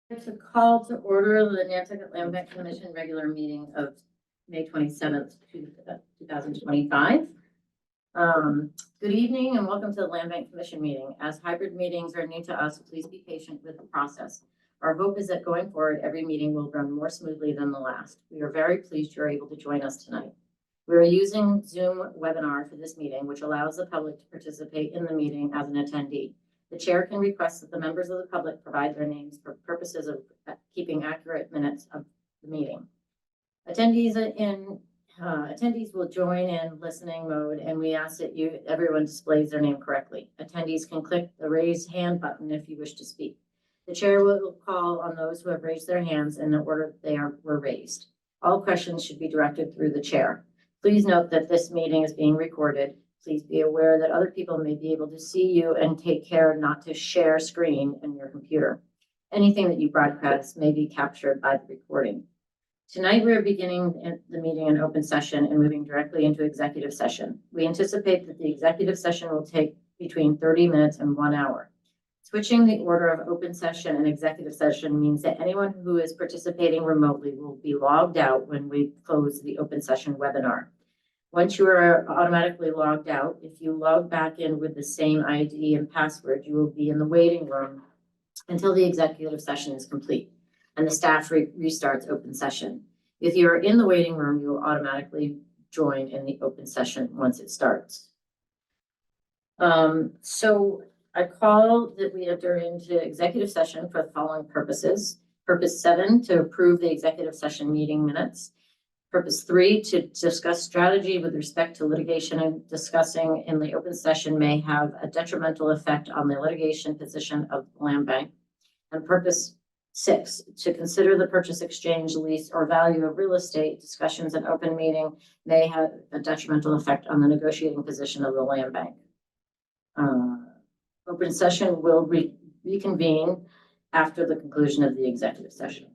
To call to order the Nantucket Land Bank Commission regular meeting of May 27th, 2025. Good evening and welcome to the Land Bank Commission meeting. As hybrid meetings are new to us, please be patient with the process. Our hope is that going forward, every meeting will run more smoothly than the last. We are very pleased you're able to join us tonight. We are using Zoom webinar for this meeting, which allows the public to participate in the meeting as an attendee. The chair can request that the members of the public provide their names for purposes of keeping accurate minutes of the meeting. Attendees will join in listening mode, and we ask that everyone displays their name correctly. Attendees can click the raise hand button if you wish to speak. The chair will call on those who have raised their hands in the order were raised. All questions should be directed through the chair. Please note that this meeting is being recorded. Please be aware that other people may be able to see you and take care not to share screen in your computer. Anything that you broadcast may be captured by the recording. Tonight, we are beginning the meeting in open session and moving directly into executive session. We anticipate that the executive session will take between 30 minutes and 1 hour. Switching the order of open session and executive session means that anyone who is participating remotely will be logged out when we close the open session webinar. Once you are automatically logged out, if you log back in with the same ID and password, you will be in the waiting room until the executive session is complete and the staff restarts open session. If you are in the waiting room, you will automatically join in the open session once it starts. So I call that we enter into executive session for the following purposes. Purpose 7, to approve the executive session meeting minutes. Purpose 3, to discuss strategy with respect to litigation, and discussing in the open session may have a detrimental effect on the litigation position of the land bank. And purpose 6, to consider the purchase, exchange, lease, or value of real estate. Discussions in open meeting may have a detrimental effect on the negotiating position of the land bank. Open session will reconvene after the conclusion of the executive session.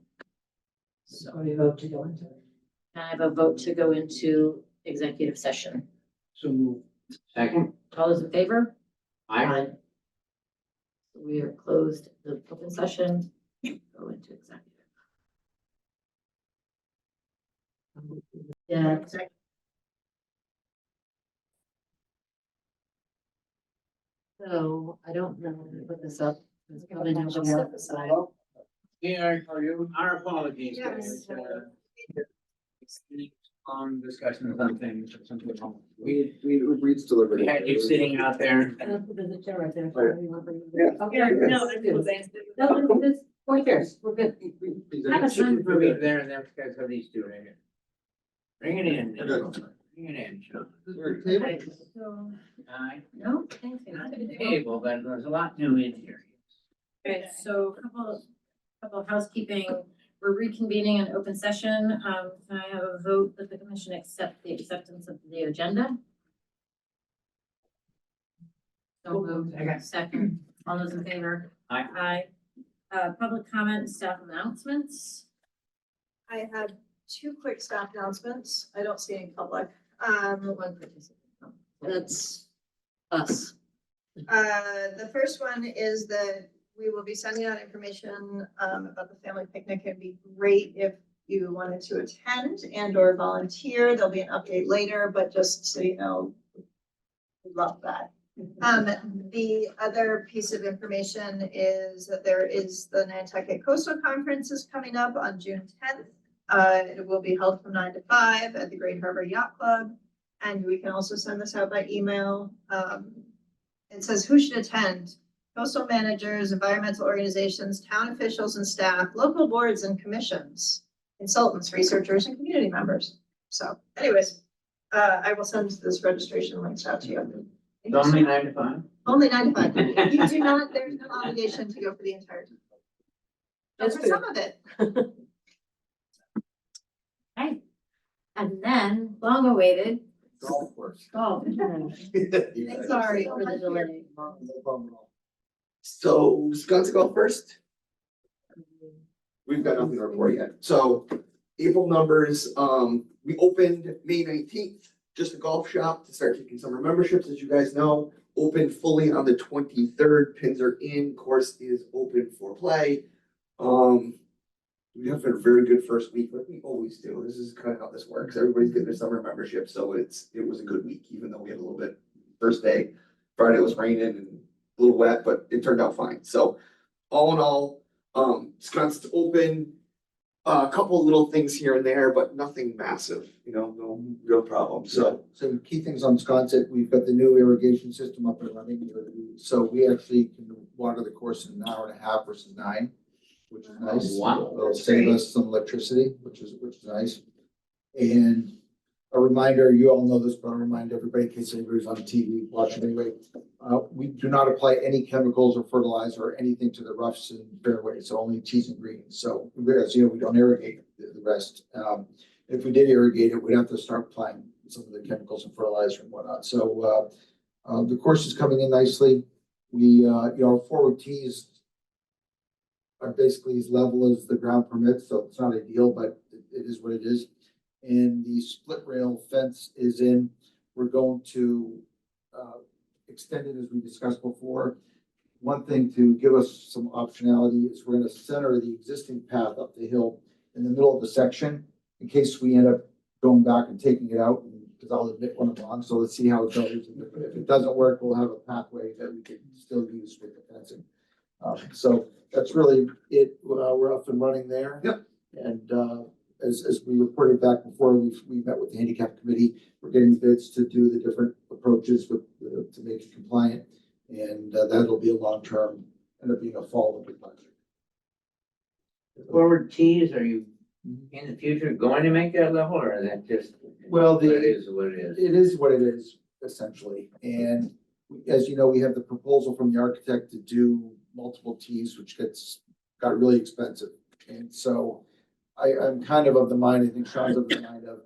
So we vote to go into it. I have a vote to go into executive session. So move. Second. All those in favor? Aye. We are closed the open session, go into executive. Yeah. So I don't know when to put this up. It's probably not gonna step aside. Yeah, are you? Our apologies. Yes. On discussions on things. We agreed to deliver. We had you sitting out there. There's a chair right there. Yeah. Okay, no, that's good. No, this point there, we're good. Have a sign for me there, and that's guys how these do right here. Bring it in. Bring it in, Sean. Okay, so, Aye. no, thanks. Not at the table, but there's a lot new in here. Okay, so a couple of housekeeping. We're reconvening an open session. Can I have a vote that the commission accept the acceptance of the agenda? So moved. Second. All those in favor? Aye. Aye. Public comment and staff announcements. I have two quick staff announcements. I don't see any public. One participant. That's us. The first one is that we will be sending out information about the family picnic. It'd be great if you wanted to attend and or volunteer. There'll be an update later, but just so you know, we love that. The other piece of information is that there is the Nantucket Coastal Conference is coming up on June 10th. It will be held from 9 to 5 at the Great Harbor Yacht Club. And we can also send this out by email. It says who should attend: coastal managers, environmental organizations, town officials and staff, local boards and commissions, consultants, researchers, and community members. So anyways, I will send this registration links out to you. It's only 9 to 5. Only 9 to 5. You do not, there's no obligation to go for the entire time. Just for some of it. Okay. And then long awaited. Golf course. Oh, sorry for the delay. No problem at all. So, Scott to go first? We've got nothing to report yet. So, April numbers, we opened May 19th, just a golf shop to start taking summer memberships, as you guys know. Opened fully on the 23rd. Pins are in, course is open for play. We have a very good first week, like we always do. This is kind of how this works. Everybody's getting their summer membership, so it was a good week, even though we had a little bit, first day. Friday was raining and a little wet, but it turned out fine. So all in all, Scott's open. A couple of little things here and there, but nothing massive, no real problem. So So key things on Sconset, we've got the new irrigation system up and running. So we actually can water the course in an hour and a half versus 9, which is nice. Wow. It'll save us some electricity, which is nice. And a reminder, you all know this, but I'll remind everybody in case anybody's on TV watching anyway. We do not apply any chemicals or fertilizer or anything to the roughs and fairways, so only tees and greens. So as you know, we don't irrigate the rest. If we did irrigate it, we'd have to start applying some of the chemicals and fertilizer and whatnot. So the course is coming in nicely. We, our forward tees are basically as level as the ground permits, so it's not ideal, but it is what it is. And the split rail fence is in. We're going to extend it as we discussed before. One thing to give us some optionality is we're gonna center the existing path up the hill in the middle of the section in case we end up going back and taking it out, because I'll admit one wrong. So let's see how it goes. If it doesn't work, we'll have a pathway that we can still use with the fencing. So that's really it. We're up and running there. Yep. And as we reported back before, we met with the handicap committee. We're getting bids to do the different approaches with, to make it compliant. And that'll be a long-term, end up being a fall winter project. Forward tees, are you in the future going to make that level, or is that just? Well, What it is what it is? It is what it is, essentially. And as you know, we have the proposal from the architect to do multiple tees, which got really expensive. And so I'm kind of the mind, I think Sean's of the mind of,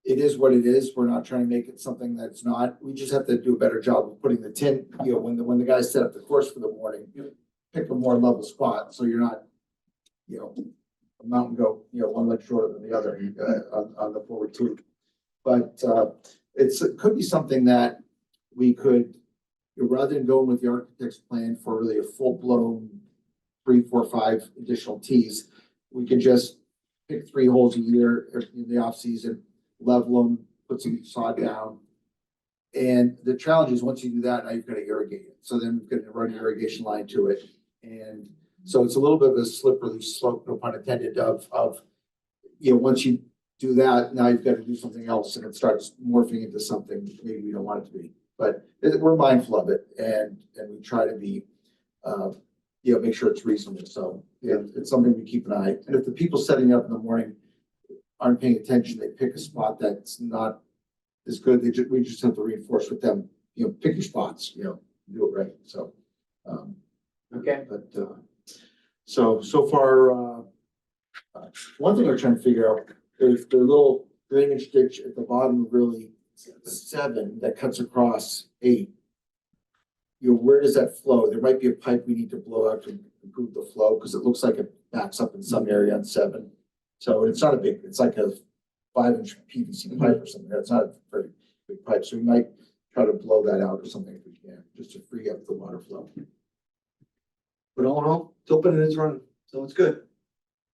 it is what it is. We're not trying to make it something that's not. We just have to do a better job of putting the tin, when the guys set up the course for the morning, pick a more level spot, so you're not, a mountain goat, one leg shorter than the other, on the forward tee. But it could be something that we could, rather than going with the architect's plan for really a full-blown 3, 4, 5 additional tees, we could just pick 3 holes a year in the off season, level them, put some sod down. And the challenge is once you do that, now you've got to irrigate it. So then we've got to run an irrigation line to it. And so it's a little bit of a slippery slope, no pun intended, of once you do that, now you've got to do something else and it starts morphing into something maybe we don't want it to be. But we're mindful of it and we try to be, make sure it's reasonable. So it's something we keep an eye. And if the people setting up in the morning aren't paying attention, they pick a spot that's not as good. We just have to reinforce with them, pick your spots, do it right. So, Okay. but, so far, one thing we're trying to figure out is the little drainage ditch at the bottom of really 7 that cuts across 8. Where does that flow? There might be a pipe we need to blow out to improve the flow because it looks like it backs up in some area on 7. So it's not it's like a 5-inch PVC pipe or something. It's not a very big pipe. So we might try to blow that out or something if we can, just to free up the water flow. But all in all, it's open and it's running, so it's good.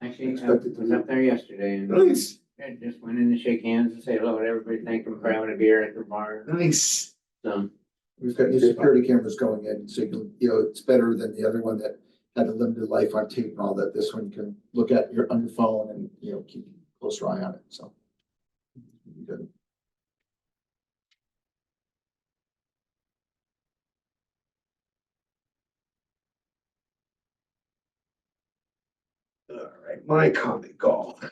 Actually, I Expected to was be. up there yesterday and Nice, I just went in to shake hands and say hello to everybody, thank them for having a beer at the bar. nice. So, We've got new security cameras going in, so you can, it's better than the other one that had a limited life on tape and all that. This one you can look at on your phone and, keep a closer eye on it, so. Good. All right, my comic golf.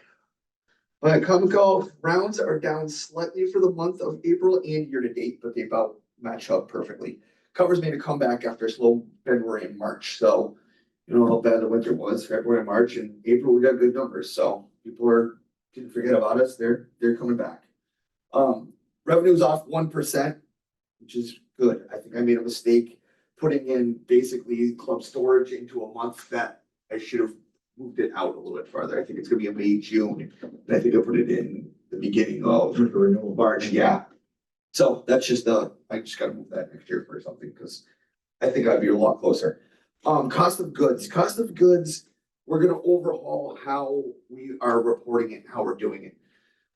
My comic golf rounds are down slightly for the month of April and year to date, but they about match up perfectly. Covers made a comeback after a slow February and March, so you know how bad the winter was, February and March, and April we got good numbers, so people didn't forget about us, they're coming back. Revenue's off 1%, which is good. I think I made a mistake putting in basically club storage into a month that I should have moved it out a little bit farther. I think it's gonna be a May, June, and I think I put it in the beginning of March, yeah. So that's just I just gotta move that next year for something, because I think I'd be a lot closer. Cost of goods we're gonna overhaul how we are reporting it, and how we're doing it.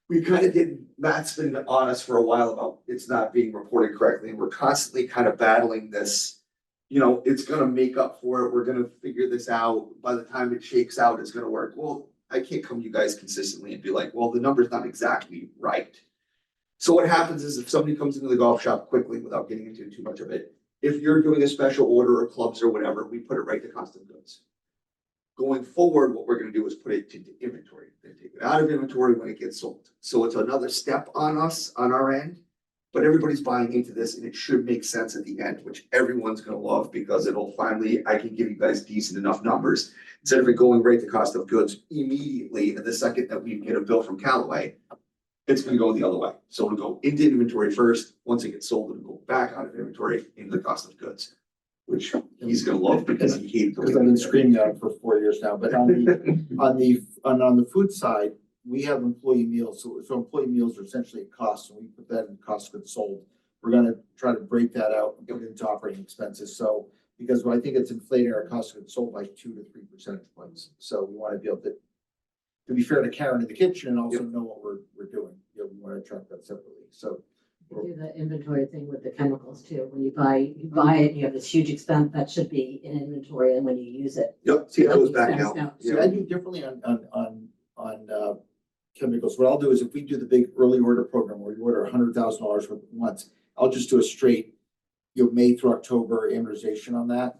We kind of did, Matt's been on us for a while about it's not being reported correctly, and we're constantly kind of battling this. You know, it's gonna make up for it, we're gonna figure this out, by the time it shakes out, it's gonna work. Well, I can't come to you guys consistently and be like, well, the number's not exactly right. So what happens is if somebody comes into the golf shop quickly, without getting into too much of it, if you're doing a special order or clubs or whatever, we put it right to cost of goods. Going forward, what we're gonna do is put it to inventory, then take it out of inventory when it gets sold. So it's another step on us, on our end. But everybody's buying into this and it should make sense at the end, which everyone's gonna love because it'll finally, I can give you guys decent enough numbers. Instead of it going right to cost of goods immediately, and the second that we get a bill from Callaway, it's gonna go the other way. So it'll go into inventory first, once it gets sold, it'll go back out of inventory into the cost of goods. Which he's gonna love because he hated. Because I've been screaming at it for 4 years now, but on the food side, we have employee meals, so employee meals are essentially a cost, and we put that in cost of goods sold. We're gonna try to break that out and put it into operating expenses, so, because I think it's inflating our cost of goods sold by 2 to 3 percentage points. So we wanna be able to be fair to Karen in the kitchen and also know what we're doing, you know, we wanna track that separately, so. You do the inventory thing with the chemicals too. When you buy it, you have this huge expense that should be in inventory, and when you use it. Yep, see, that goes back Makes sense now. now. See, I do differently on chemicals. What I'll do is if we do the big early order program where we order $100,000 worth at once, I'll just do a straight, you know, May through October amortization on that.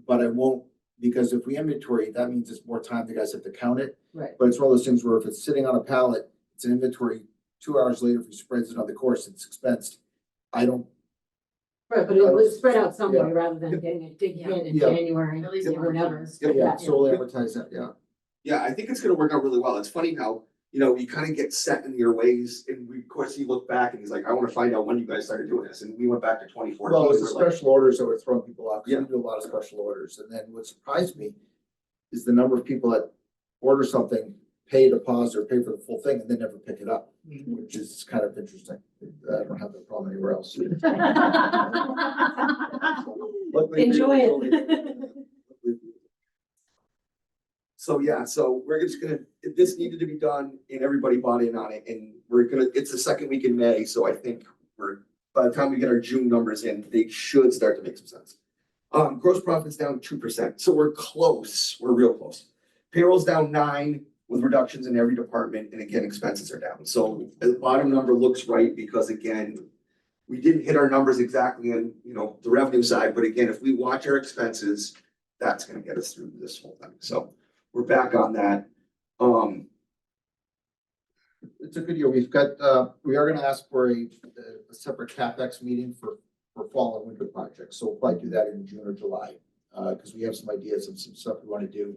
But I won't, because if we inventory, that means it's more time, the guys have to count it. Right. But it's one of those things where if it's sitting on a pallet, it's an inventory, 2 hours later, if he spreads it on the course, it's expensed. I don't, Right, but it was spread out some way rather than getting a big hit in Yeah. January At least or whatever. yeah, solely advertise that, yeah. Yeah, I think it's gonna work out really well. It's funny how, you know, you kind of get set in your ways and we, of course, he looked back and he's like, I wanna find out when you guys started doing this. And we went back to 2014. Well, it's the We're like, special orders that were throwing people off, because Yeah. we do a lot of special orders, and then what surprised me is the number of people that order something, pay a deposit or pay for the full thing, and then never pick it up, which is kind of interesting. I don't have that problem anywhere else. Luckily, Enjoy we- it. So, yeah, so we're just gonna, this needed to be done and everybody bought in on it and we're gonna, it's the second week in May, so I think by the time we get our June numbers in, they should start to make some sense. Gross profit's down 2%, so we're close, we're real close. Payroll's down 9 with reductions in every department, and again, expenses are down. So the bottom number looks right because again, we didn't hit our numbers exactly on, you know, the revenue side, but again, if we watch our expenses, that's gonna get us through this whole thing. So we're back on that. It's a good year. We've got, we are gonna ask for a separate CapEx meeting for fall and winter projects, so we'll probably do that in June or July. Because we have some ideas of some stuff we wanna do.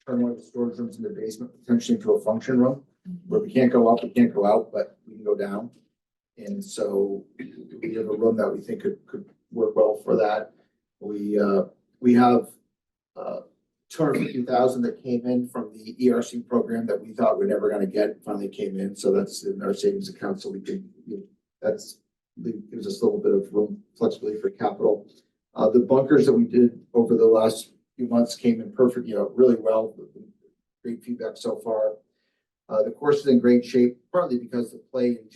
Turn one of the storage rooms in the basement potentially into a function room, where we can't go up, we can't go out, but we can go down. And so we have a room that we think could work well for that. We have, 250,000 that came in from the ERC program that we thought we're never gonna get, finally came in, so that's in our savings account, so we can, that's, gives us a little bit of room, flexibility for capital. The bunkers that we did over the last few months came in perfect, you know, really well, great feedback so far. The course is in great shape, partly because the play in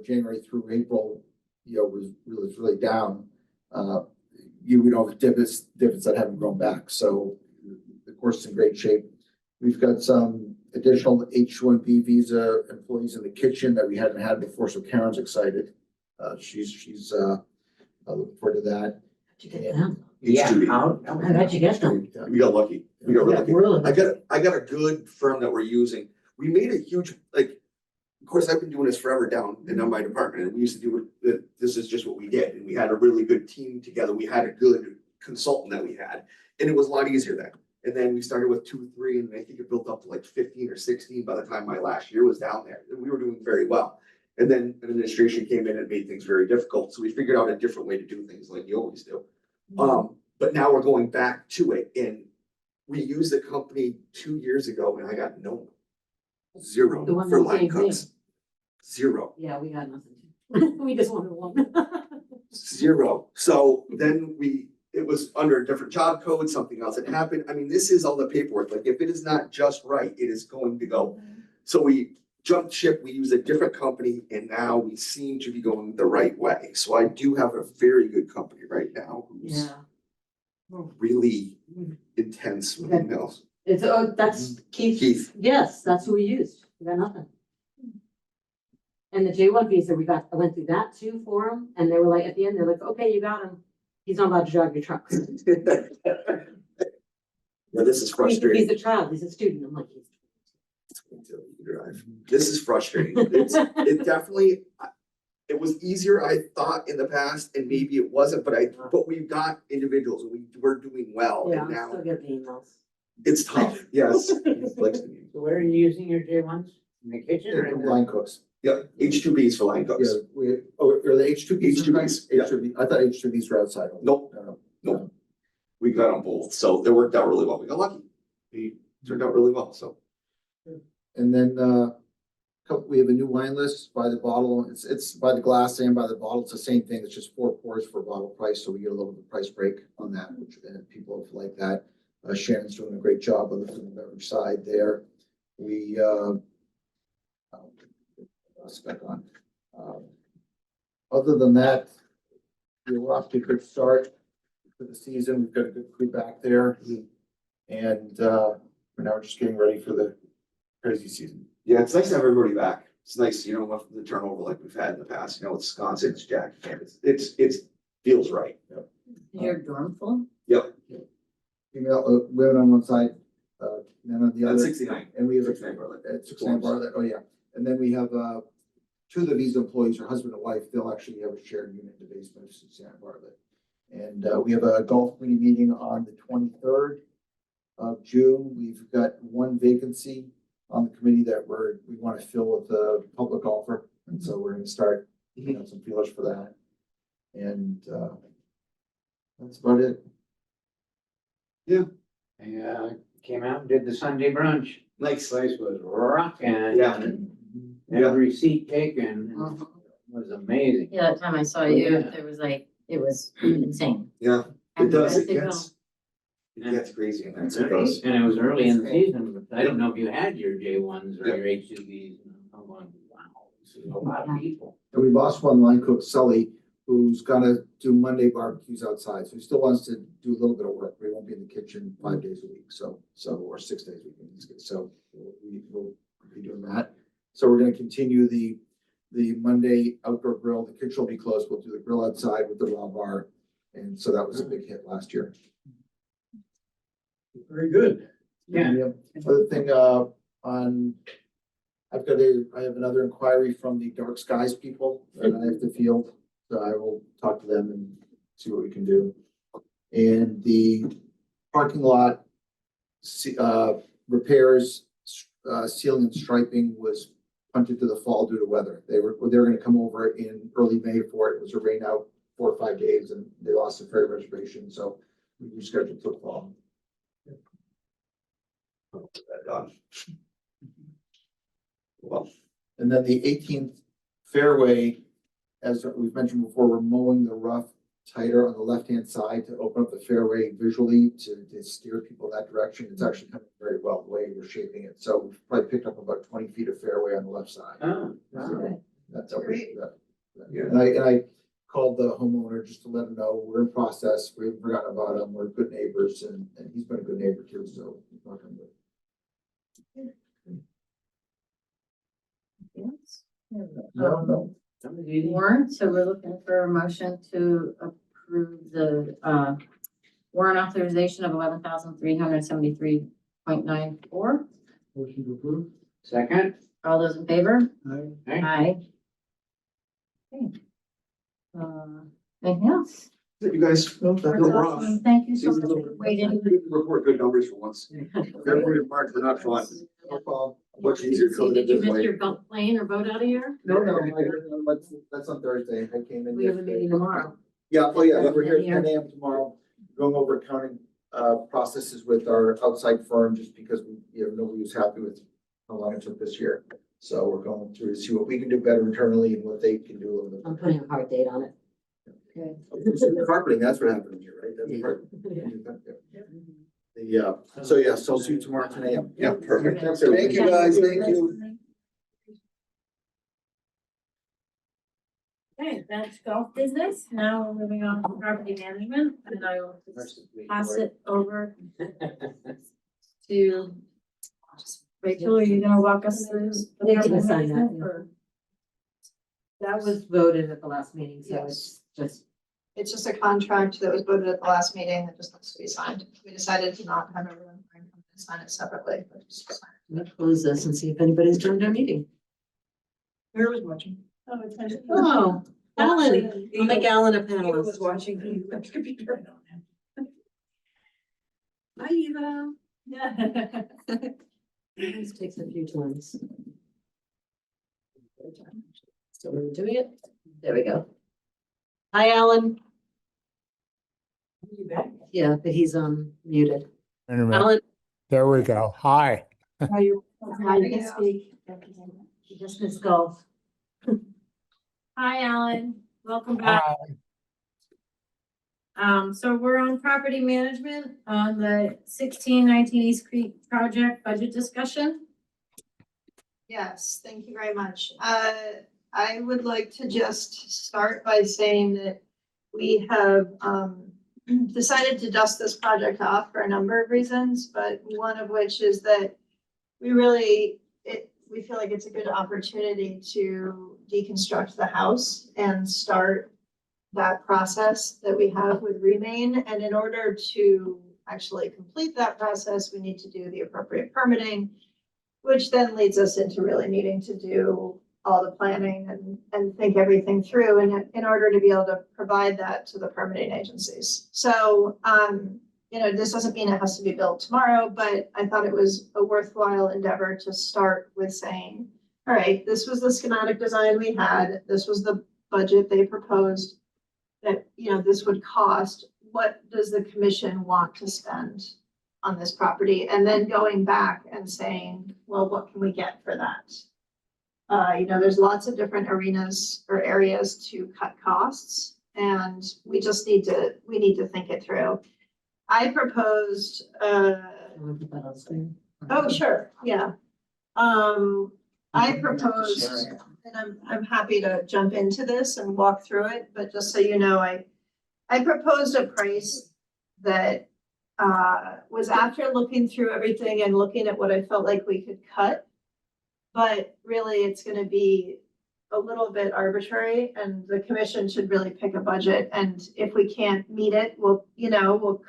January through April, was really down. We don't have divots that haven't grown back, so the course is in great shape. We've got some additional H-1B visa employees in the kitchen that we hadn't had before, so Karen's excited. She's looking forward to that. How'd you get them? H2B. How'd you get them? We got lucky. We got really lucky. Really? I got a good firm that we're using. We made a huge, like, of course, I've been doing this forever down in my department, and we used to do it, this is just what we did, and we had a really good team together. We had a good consultant that we had, and it was a lot easier then. And then we started with 2, 3, and I think it built up to like 15 or 16 by the time my last year was down there. And we were doing very well. And then an administration came in and made things very difficult. So we figured out a different way to do things like you always do. But now we're going back to it. And we used the company 2 years ago and I got zero The one for that line came cooks. Zero. Yeah, we got nothing. We just wanted one. Zero. So then it was under a different job code, something else had happened. I mean, this is all the paperwork. Like, if it is not just right, it is going to go. So we jumped ship, we used a different company, and now we seem to be going the right way. So I do have a very good company right now who's really intense with Okay. emails. It's, that's Keith. Keith, Yes, that's who we used. We got nothing. And the J1 visa, I went through that too for him, and they were like, at the end, they're like, okay, you got him. He's not allowed to drive your truck. yeah, this is frustrating. He's a child, he's a student. I'm like, he's. This is frustrating. It definitely, it was easier, I thought, in the past, and maybe it wasn't, but we've got individuals and we're doing well, Yeah, and I'm now still getting emails. it's tough, yes. Like, So where are you using your J1s? In the kitchen or in the? Line cooks. yeah, H2Bs for line Yeah, cooks. are the H2Bs? H2Bs, yeah. H2B, I thought H2Bs were outside. Nope. No. Nope. We got them both, so it worked out really well. We got lucky. We turned out really well, so. And then, we have a new wine list by the bottle. It's by the glass and by the bottle. It's the same thing. It's just 4 pours for a bottle price. So we get a little bit of price break on that, which people have liked that. Shannon's doing a great job on the food and beverage side there. We, spec on. Other than that, we're off to a good start for the season. We've got a good crew back there. And, now we're just getting ready for the crazy season. Yeah, it's nice to have everybody back. It's nice, with the turnover like we've had in the past, with Wisconsin, it's Jack. It's feels right. Is your dorm full? Female, women on one side, men on the That's other. 69. And we have 69 Bartlett. at 69 Bartlett, oh yeah. And then we have, 2 of the visa employees, are husband and wife, they'll actually have a shared unit in the basement of 69 Bartlett. And, we have a golf committee meeting on the 23rd of June. We've got 1 vacancy on the committee that we want to fill with a public golfer. And so we're gonna start, some feelers for that. And, that's about it. I came out and did the Sunday brunch. Nice. Place was rocking. Yeah. Every seat taken was amazing. Yeah, that time I saw you, Yeah. there was it was insane. Yeah, it And does. as they go. It gets crazy in there. It does. And it was early in the season, but I don't know if you had your J1s or your H2Bs. I'm going, wow, this is a lot of people. And we lost one line cook, Sully, who's gonna do Monday barbecues outside, so he still wants to do a little bit of work, but he won't be in the kitchen 5 days a week, or 6 days a week. So we'll be doing that. So we're gonna continue the Monday outdoor grill. The kitchen will be closed. We'll do the grill outside with the raw bar. And so that was a big hit last year. Very good. Yeah. And the other thing, I have another inquiry from the Dark Skies people that I have to field. So I will talk to them and see what we can do. And the parking lot, repairs, sealing and striping was punted to the fall due to weather. They were gonna come over in early May for it. It was a rain out 4 or 5 days and they lost the ferry reservation, so we rescheduled to the fall. Done. Well, And then the 18th fairway, as we've mentioned before, we're mowing the rough tighter on the left-hand side to open up the fairway visually to steer people that direction. It's actually coming very well the way we're shaping it. So we've probably picked up about 20 feet of fairway on the left side. Oh, So that's Great. Yeah. And I called the homeowner just to let him know we're in process. We haven't forgotten about him. We're good neighbors and he's been a good neighbor too, so. knock on wood. Yes. No. Warrant, so we're looking for a motion to approve the warrant authorization of 11,373.94. Motion to approve. second? All those in favor? Hey, Aye. Okay. Anything else? you guys, No, That's we're off. awesome. Thank you so much for waiting. Good report good numbers for once. February and March were not fun. No problem. Much easier coming Did in you this miss way. your plane or boat out of here? No, that's on Thursday. I came in. We have a yesterday. meeting tomorrow. Yeah, oh yeah, we're here at Here. 10 AM tomorrow, going over accounting processes with our outside firm, just because nobody was happy with how long it took this year. So we're going through to see what we can do better internally and what they can do a little bit. I'm putting a hard date on it. Okay. Carpeting, that's what happened here, right? That's part- so I'll see you tomorrow at 10 a.m. Yeah, perfect. Thanks, Thank everybody. you, guys. Thank you. Okay, that's golf business. Now we're moving on to property management, and I will just pass it over to Rachel. Are you gonna walk us through? the Yeah, you can property sign that, management, yeah. or- That was voted at the last meeting, so Yes. it's just, It's just a contract that was voted at the last meeting that just needs to be signed. We decided to not have everyone sign it separately, but just sign it. let's close this and see if anybody's joined our meeting. Where was watching? Oh, Alan, I'll make Alan a panelist. watching. Hi, Eva. This takes a few times. So we're doing it. There we go. Hi, Alan. Yeah, but he's muted. Wait a minute. Alan. There we go. Hi. How you? Hi, you can speak. You just missed golf. Hi, Alan. Welcome back. So we're on property management on the 1619 East Creek project budget discussion. Yes, thank you very much. I would like to just start by saying that we have decided to dust this project off for a number of reasons, but one of which is that we feel like it's a good opportunity to deconstruct the house and start that process that we have with Remain. And in order to actually complete that process, we need to do the appropriate permitting, which then leads us into really needing to do all the planning and think everything through in order to be able to provide that to the permitting agencies. So, this doesn't mean it has to be built tomorrow, but I thought it was a worthwhile endeavor to start with saying, all right, this was the schematic design we had. This was the budget they proposed that, this would cost. What does the commission want to spend on this property? And then going back and saying, well, what can we get for that? There's lots of different arenas or areas to cut costs, and we need to think it through. I proposed, oh, sure, yeah. I proposed, and I'm happy to jump into this and walk through it, but just so you know, I proposed a price that was after looking through everything and looking at what I felt like we could cut. But really, it's gonna be a little bit arbitrary, and the commission should really pick a budget. And if we can't meet it, we'll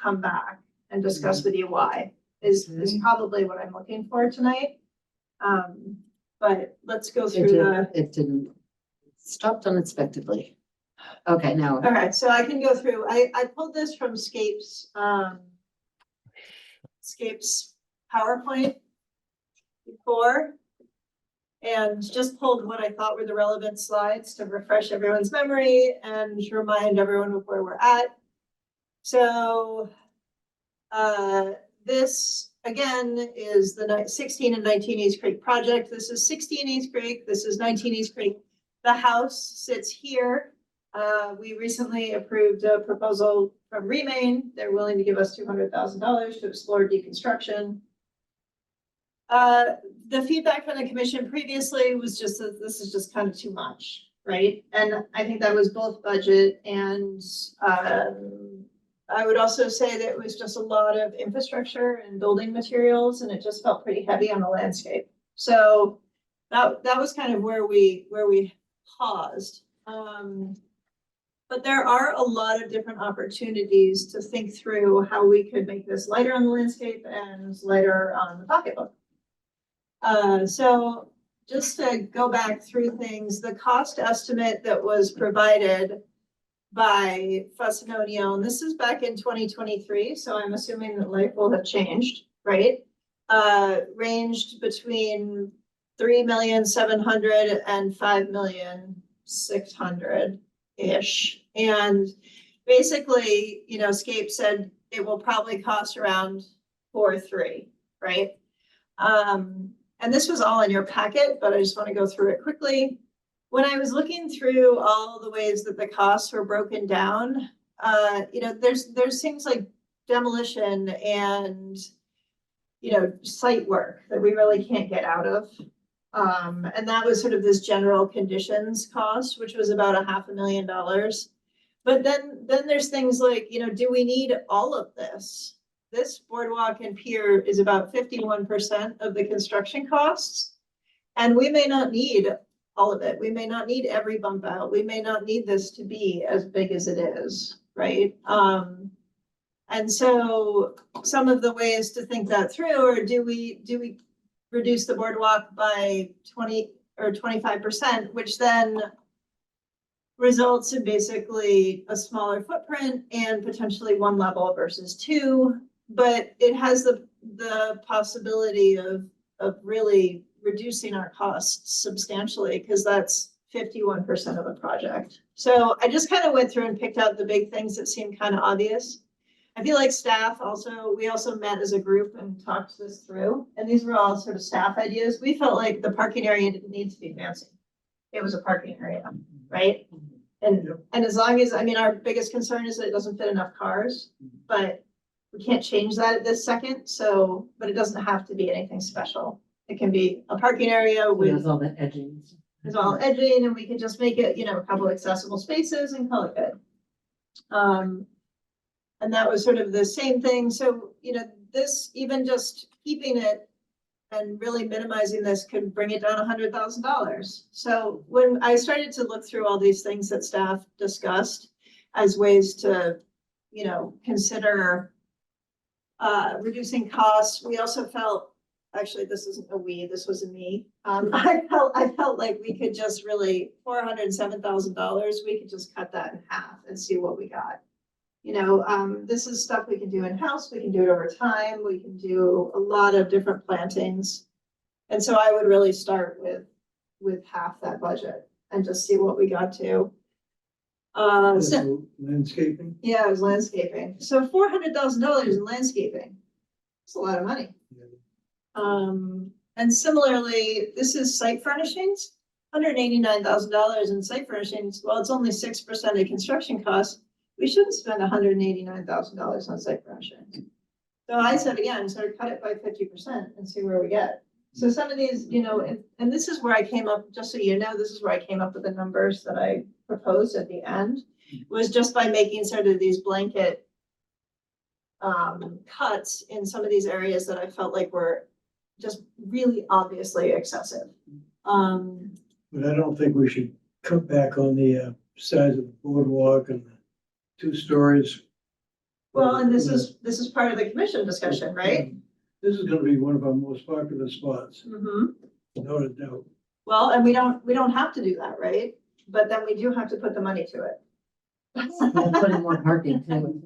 come back and discuss with you why, is probably what I'm looking for tonight. But let's go through It didn't, stopped unexpectedly. Okay, now. all right, so I can go through, I pulled this from Scape's PowerPoint before. And just pulled what I thought were the relevant slides to refresh everyone's memory and remind everyone of where we're at. So this again is the 16 and 19 East Creek project. This is 16 East Creek. This is 19 East Creek. The house sits here. We recently approved a proposal from Remain. They're willing to give us $200,000 to explore deconstruction. The feedback from the commission previously was just that this is just kind of too much, right? And I think that was both budget and I would also say that it was just a lot of infrastructure and building materials, and it just felt pretty heavy on the landscape. So that was kind of where we paused. But there are a lot of different opportunities to think through how we could make this lighter on the landscape and lighter on the pocketbook. So just to go back through things, the cost estimate that was provided by Fusinodeo, and this is back in 2023, so I'm assuming that life will have changed, right? Ranged between 3,700,000 and 5,600,000-ish. And basically, Scape said it will probably cost around 4.3, right? And this was all in your packet, but I just want to go through it quickly. when I was looking through all the ways that the costs were broken down, there's things like demolition and, site work that we really can't get out of. And that was sort of this general conditions cost, which was about $500,000. But then there's things like, do we need all of this? This boardwalk and pier is about 51% of the construction costs. And we may not need all of it. We may not need every bump out. We may not need this to be as big as it is, right? And so some of the ways to think that through are, do we reduce the boardwalk by 20 or 25%, which then results in basically a smaller footprint and potentially one level versus two, but it has the possibility of really reducing our costs substantially, because that's 51% of the project. So I just kind of went through and picked out the big things that seemed kind of obvious. I feel like staff we also met as a group and talked this through, and these were all sort of staff ideas. We felt like the parking area didn't need to be fancy. It was a parking area, right? And as long as, our biggest concern is that it doesn't fit enough cars, but we can't change that at this second. So, but it doesn't have to be anything special. It can be a parking area with There's all that edging. It's all edging, and we can just make it, a couple accessible spaces and call it good. And that was sort of the same thing. So, this, even just keeping it and really minimizing this could bring it down $100,000. So when I started to look through all these things that staff discussed as ways to, consider reducing costs, we also felt, actually, this isn't a we, this was a me. I felt like we could just really, $407,000, we could just cut that in half and see what we got. This is stuff we can do in-house, we can do it over time, we can do a lot of different plantings. And so I would really start with half that budget and just see what we got to. Landscaping? Yeah, it was landscaping. So $400,000 in landscaping. It's a lot of money. And similarly, this is site furnishings, $189,000 in site furnishings. Well, it's only 6% of construction costs. We shouldn't spend $189,000 on site furnishings. So I said, again, sort of cut it by 50% and see where we get. So some of these, and this is where I came up, just so you know, this is where I came up with the numbers that I proposed at the end, was just by making sort of these blanket cuts in some of these areas that I felt like were just really obviously excessive. But I don't think we should cut back on the size of the boardwalk and the 2 stories. Well, and this is part of the commission discussion, right? This is gonna be one of our most popular spots, Mm-hmm. without a doubt. Well, and we don't have to do that, right? But then we do have to put the money to it. We'll put in more parking too.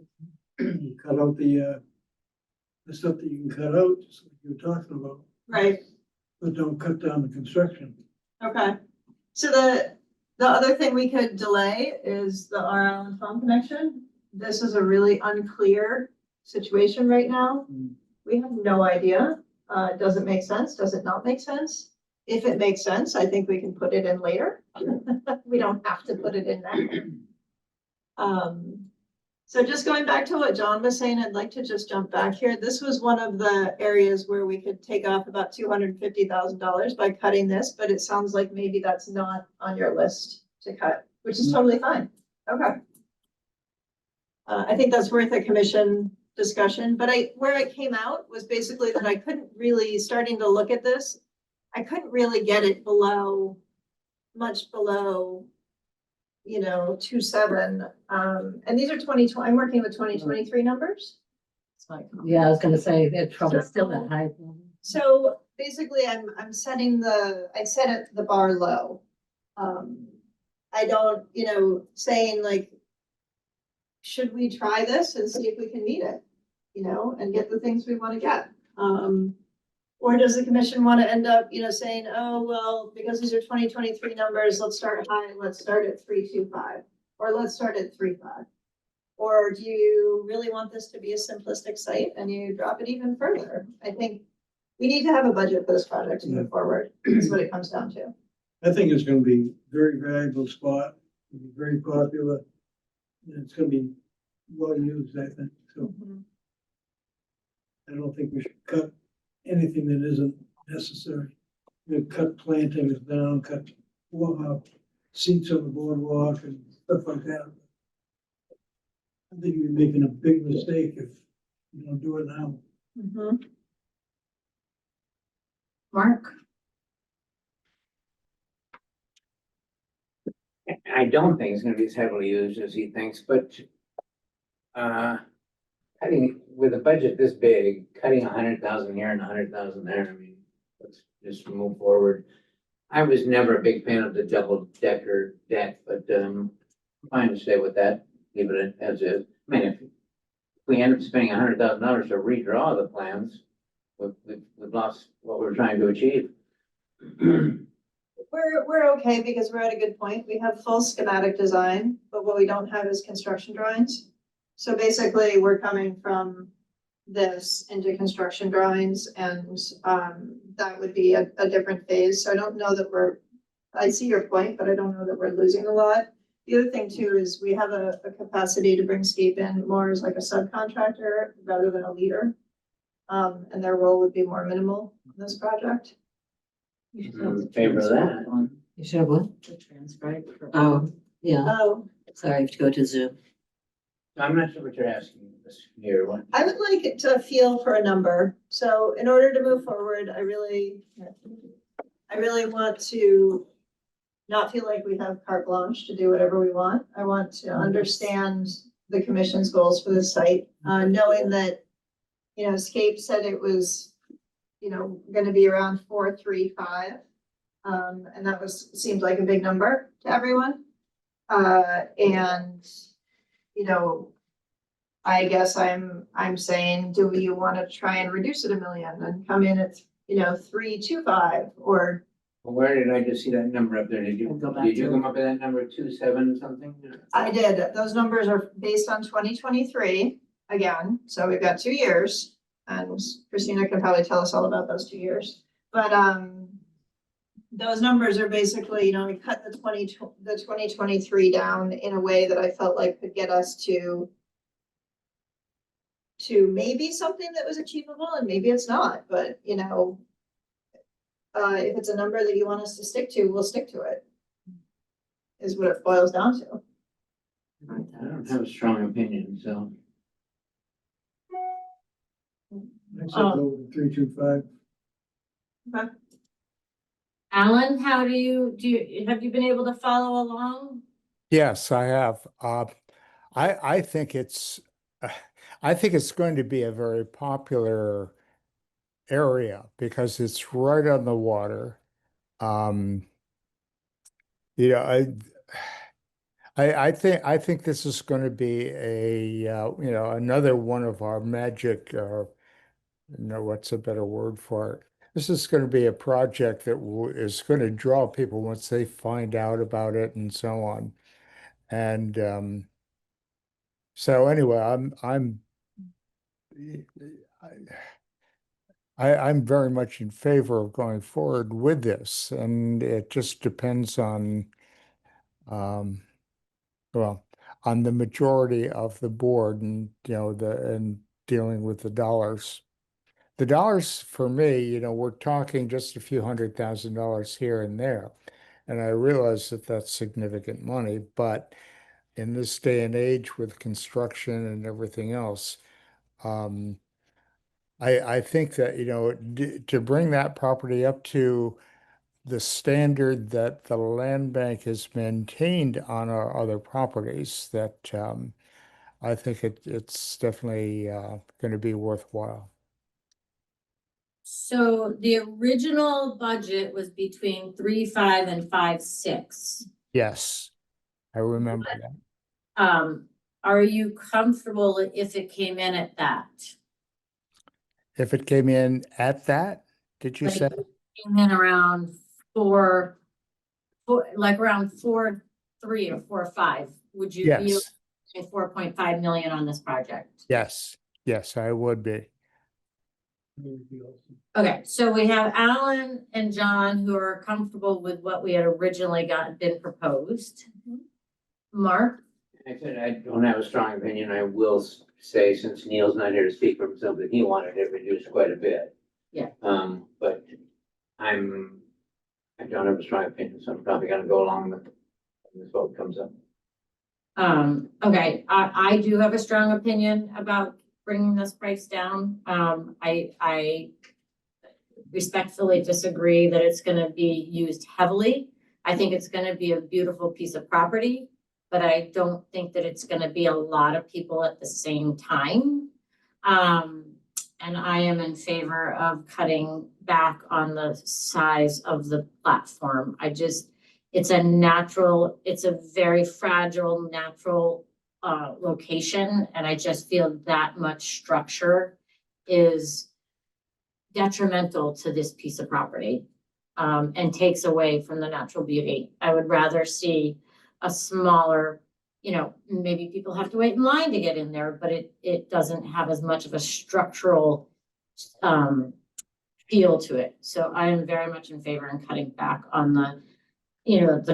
Cut out the stuff that you can cut out, just like you were talking about, Right, but don't cut down the construction. okay. So the other thing we could delay is the R. Allen phone connection. This is a really unclear situation right now. Mm. We have no idea. Does it make sense? Does it not make sense? If it makes sense, I think we can put it in later. We don't have to put it in now. So just going back to what John was saying, I'd like to just jump back here. This was one of the areas where we could take off about $250,000 by cutting this, but it sounds like maybe that's not on your list to cut, which is totally fine. Okay. I think that's worth a commission discussion, but where it came out was basically that I couldn't really, starting to look at this, I couldn't really get it much below 2.7. And these are 2020, I'm working with 2023 numbers. Yeah, I was gonna say, it's probably still at high. So basically I'm setting I set the bar low. I don't, saying like, should we try this and see if we can meet it, and get the things we want to get? Or does the commission want to end up, saying, oh, well, because these are 2023 numbers, let's start high, let's start at 3.25, or let's start at 3.5. Or do you really want this to be a simplistic site and you drop it even further? I think we need to have a budget for this project to move forward. That's what it comes down to. I think it's gonna be a very valuable spot, it'll be very popular. And it's gonna be well used, I think, so I don't think we should cut anything that isn't necessary. We cut plantings down, cut seats on the boardwalk and stuff like that. I think you're making a big mistake if you don't do it now. Mark? I don't think it's gonna be as heavily used as he thinks, but cutting, with a budget this big, cutting 100,000 here and 100,000 there, I mean, let's just move forward. I was never a big fan of the double decker deck, but fine to stay with that, leave it as is. I mean, if we end up spending $100,000 to redraw the plans, we've lost what we're trying to achieve. We're okay because we're at a good point. We have full schematic design, but what we don't have is construction drawings. So basically, we're coming from this into construction drawings and that would be a different phase. So I don't know that I see your point, but I don't know that we're losing a lot. The other thing too is we have a capacity to bring Scape in more as like a subcontractor rather than a leader. And their role would be more minimal in this project. You should I'm have in favor of that. on You should have what? the transcribe. for- Oh, yeah, Oh, sorry, I have to go to Zoom. I'm not sure what you're asking this here, what? I would like it to feel for a number. So in order to move forward, I really want to not feel like we have carte blanche to do whatever we want. I want to understand the commission's goals for this site, knowing that, Scape said it was, gonna be around 435. And that seemed like a big number to everyone. And I guess I'm saying, do you want to try and reduce it $1 million and come in at, 325 or? Where did I just see that number up there? Did you, We'll go back did you to come up with that number 27 something? I did. Those numbers are based on 2023 again. So we've got 2 years and Christina can probably tell us all about those 2 years. But, those numbers are basically, we cut the 2023 down in a way that I felt like could get us to maybe something that was achievable and maybe it's not, but if it's a number that you want us to stick to, we'll stick to it. Is what it boils down to. I don't have a strong opinion, so. I said go with 325. Alan, how have you been able to follow along? Yes, I have. I think I think it's going to be a very popular area because it's right on the water. You know, I think this is going to be another one of our magic, what's a better word for it? This is going to be a project that is going to draw people once they find out about it and so on. And so anyway, I'm very much in favor of going forward with this, and it just depends on well, on the majority of the board and and dealing with the dollars. The dollars for me, we're talking just a few $100,000 here and there. And I realize that that's significant money, but in this day and age with construction and everything else, I think that, to bring that property up to the standard that the land bank has maintained on our other properties, that I think it's definitely going to be worthwhile. So the original budget was between 3.5 and 5.6. Yes, I remember that. Are you comfortable if it came in at that? If it came in at that, did you Like, say? came in around around 4.3 or 4.5, would you be Yes, okay 4.5 million on this project? yes, I would be. would be awesome. Okay, so we have Alan and John who are comfortable with what we had originally been proposed. Mark, I said I don't have a strong opinion. I will say, since Neil's not here to speak for himself, that he wanted it reduced quite a bit. Yeah. But I don't have a strong opinion, so I'm probably gonna go along with this vote comes up. okay, I do have a strong opinion about bringing this price down. I respectfully disagree that it's gonna be used heavily. I think it's gonna be a beautiful piece of property, but I don't think that it's gonna be a lot of people at the same time. And I am in favor of cutting back on the size of the platform. It's a very fragile, natural location, and I just feel that much structure is detrimental to this piece of property, and takes away from the natural beauty. I would rather see a smaller, maybe people have to wait in line to get in there, but it doesn't have as much of a structural feel to it. So I am very much in favor in cutting back on the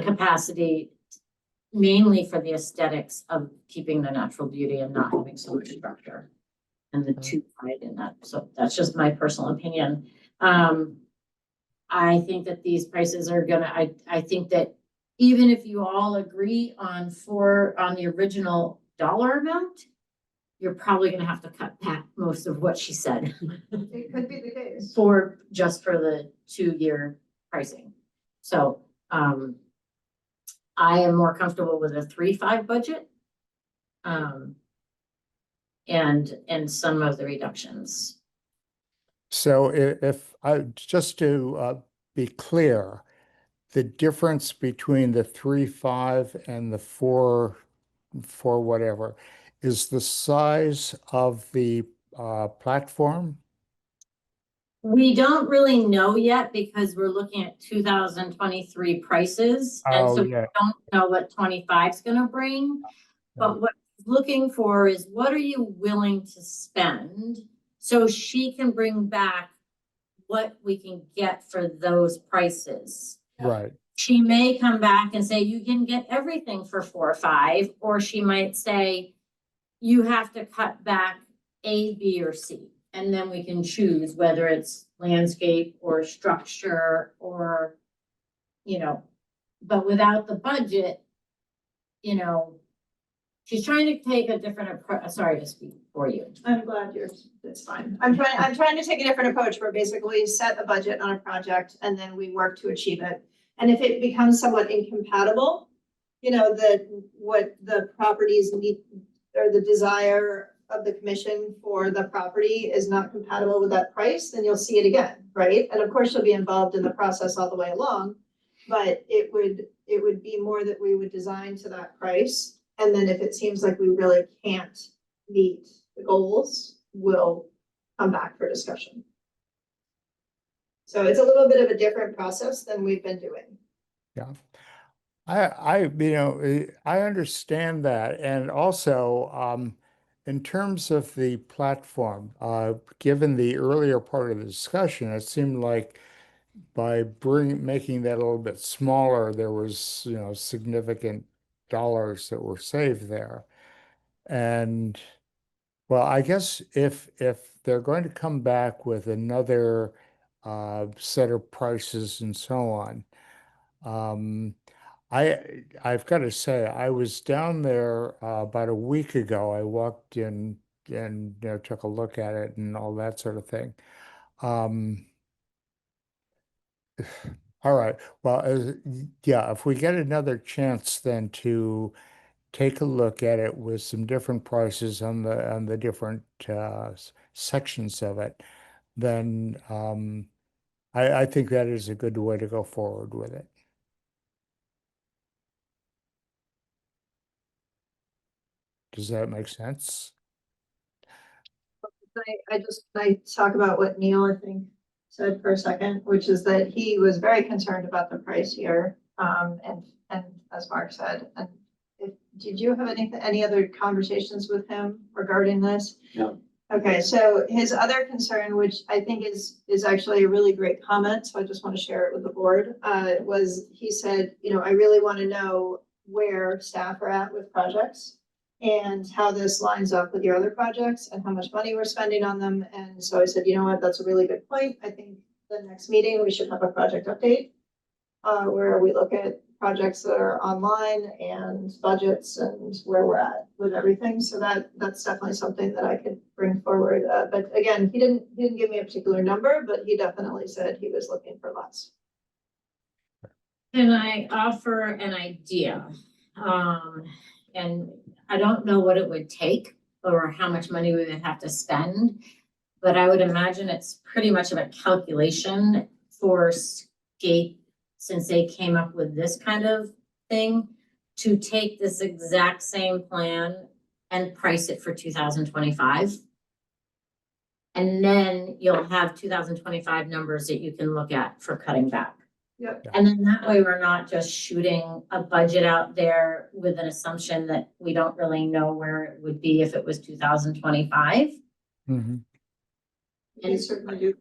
capacity, mainly for the aesthetics of keeping the natural beauty and not having so much structure and the two pride in that. So that's just my personal opinion. I think that these prices are I think that even if you all agree on the original dollar amount, you're probably gonna have to cut back most of what she said It could be the case. for the 2-year pricing. So, I am more comfortable with a 3-5 budget. And some of the reductions. So if I, just to be clear, the difference between the 3.5 and the 4 whatever is the size of the platform? We don't really know yet because we're looking at 2023 prices. And so Oh, we yeah. don't know what 25 is gonna bring. But what we're looking for is what are you willing to spend? So she can bring back what we can get for those prices. Right. She may come back and say, you can get everything for 4 or 5, or she might say, you have to cut back A, B, or C. And then we can choose whether it's landscape or structure or, but without the budget, she's trying to take a different approach. Sorry to speak for you. I'm glad it's fine. I'm trying to take a different approach where basically set a budget on a project and then we work to achieve it. And if it becomes somewhat incompatible, what the properties need or the desire of the commission for the property is not compatible with that price, then you'll see it again, right? And of course, you'll be involved in the process all the way along, but it would be more that we would design to that price. And then if it seems like we really can't meet the goals, we'll come back for discussion. So it's a little bit of a different process than we've been doing. Yeah. I understand that. And also, in terms of the platform, given the earlier part of the discussion, it seemed like by making that a little bit smaller, there was, significant dollars that were saved there. And well, I guess if they're going to come back with another set of prices and so on, I've got to say I was down there about a week ago. I walked in and took a look at it and all that sort of thing. All right. Well, yeah, if we get another chance then to take a look at it with some different prices on the different sections of it, then I think that is a good way to go forward with it. Does that make sense? I talk about what Neil, I think, said for a second, which is that he was very concerned about the price here. And as Mark said, and did you have any other conversations with him regarding this? No. Okay, so his other concern, which I think is actually a really great comment, so I just want to share it with the board, was he said, you know, I really want to know where staff are at with projects and how this lines up with your other projects and how much money we're spending on them. And so I said, you know what, that's a really good point. I think the next meeting, we should have a project update where we look at projects that are online and budgets and where we're at with everything. So that's definitely something that I could bring forward. But again, he didn't give me a particular number, but he definitely said he was looking for less. Can I offer an idea? And I don't know what it would take or how much money we would have to spend, but I would imagine it's pretty much of a calculation for Skate, since they came up with this kind of thing, to take this exact same plan and price it for 2025. And then you'll have 2025 numbers that you can look at for cutting back. Yep. And then that way we're not just shooting a budget out there with an assumption that we don't really know where it would be if it was 2025. Mhm. You certainly do.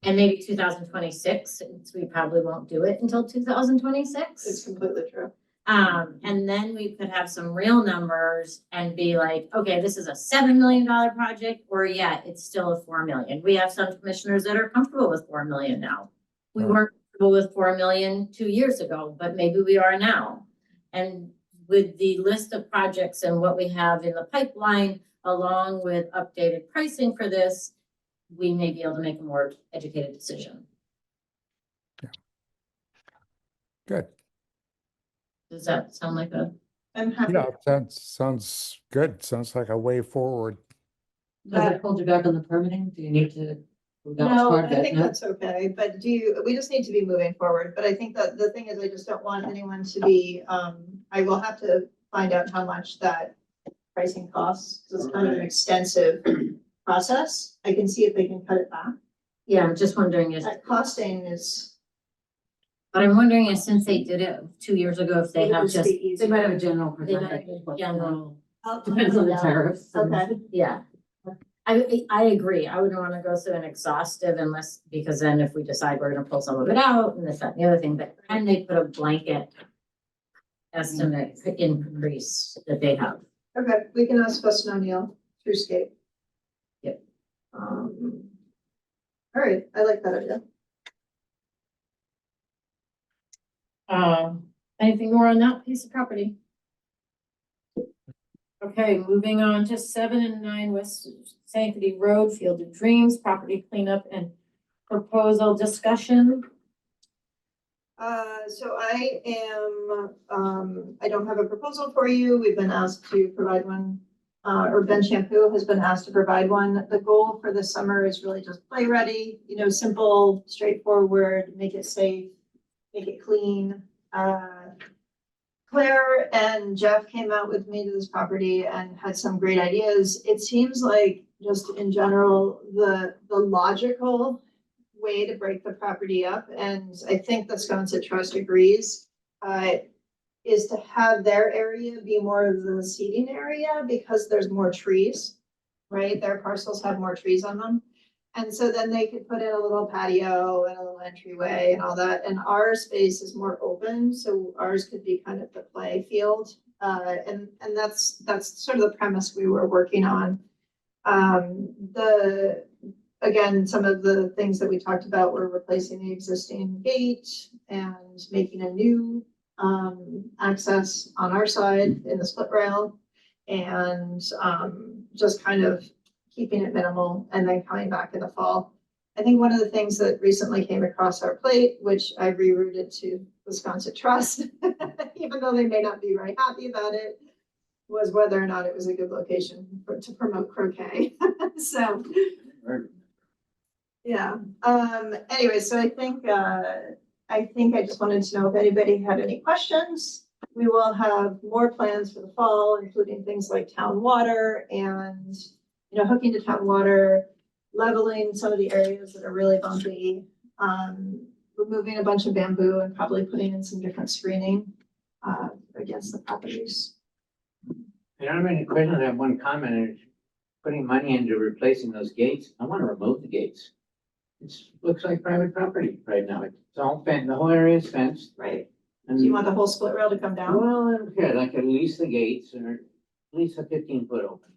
And maybe 2026, since we probably won't do it until 2026. It's completely true. And then we could have some real numbers and be like, okay, this is a $7 million project, or yeah, it's still a 4 million. We have some commissioners that are comfortable with 4 million now. We Right. weren't comfortable with 4 million 2 years ago, but maybe we are now. And with the list of projects and what we have in the pipeline, along with updated pricing for this, we may be able to make a more educated decision. Good. Does that sound like a? I'm happy. Yeah, sounds good. Sounds like a way forward. Does it hold you back on the permitting? Do you need to? that's No, part of I it, think no? that's okay, but we just need to be moving forward, but I think that the thing is, I just don't want anyone to be, I will have to find out how much that pricing costs, because it's kind of an extensive process. I can see if they can cut it back. Yeah, I'm just wondering if, That costing is. but I'm wondering if since they did it 2 years ago, if they it have would just, be easier. They might have a general they might percentage. have a general, Depends on the tariffs. and- Okay. yeah. I agree. I wouldn't want to go through an exhaustive unless, because then if we decide we're gonna pull some of it out and this, that, and the other thing, but can they put a blanket estimate increase that they have? Okay, we can ask Weston O'Neill through Skate. Yep. All right, I like that idea. Anything more on that piece of property? Okay, moving on to 7 and 9 West Sankaty Road, Field of Dreams, property cleanup and proposal discussion. So I I don't have a proposal for you. We've been asked to provide one, or Ben Shampoo has been asked to provide one. The goal for this summer is really just play ready, you know, simple, straightforward, make it safe, make it clean. Claire and Jeff came out with me to this property and had some great ideas. It seems like just in general, the logical way to break the property up, and I think the Sconset Trust agrees, is to have their area be more of the seating area because there's more trees, right? Their parcels have more trees on them. And so then they could put in a little patio and a little entryway and all that. And our space is more open, so ours could be kind of the play field. And that's sort of the premise we were working on. Again, some of the things that we talked about were replacing the existing gate and making a new access on our side in the split rail. And just kind of keeping it minimal and then coming back in the fall. I think one of the things that recently came across our plate, which I rerouted to the Sconset Trust, even though they may not be very happy about it, was whether or not it was a good location to promote croquet. So, yeah. Anyway, so I think I just wanted to know if anybody had any questions. We will have more plans for the fall, including things like town water and, you know, hooking to town water, leveling some of the areas that are really bumpy, removing a bunch of bamboo and probably putting in some different screening against the properties. I don't have any questions. I have one comment. putting money into replacing those gates, I wanna remove the gates. It looks like private property right now. It's all fenced, the whole area is fenced. Right. And Do you want the whole split rail to come down? well, I don't care, like at least the gates or at least a 15-foot open.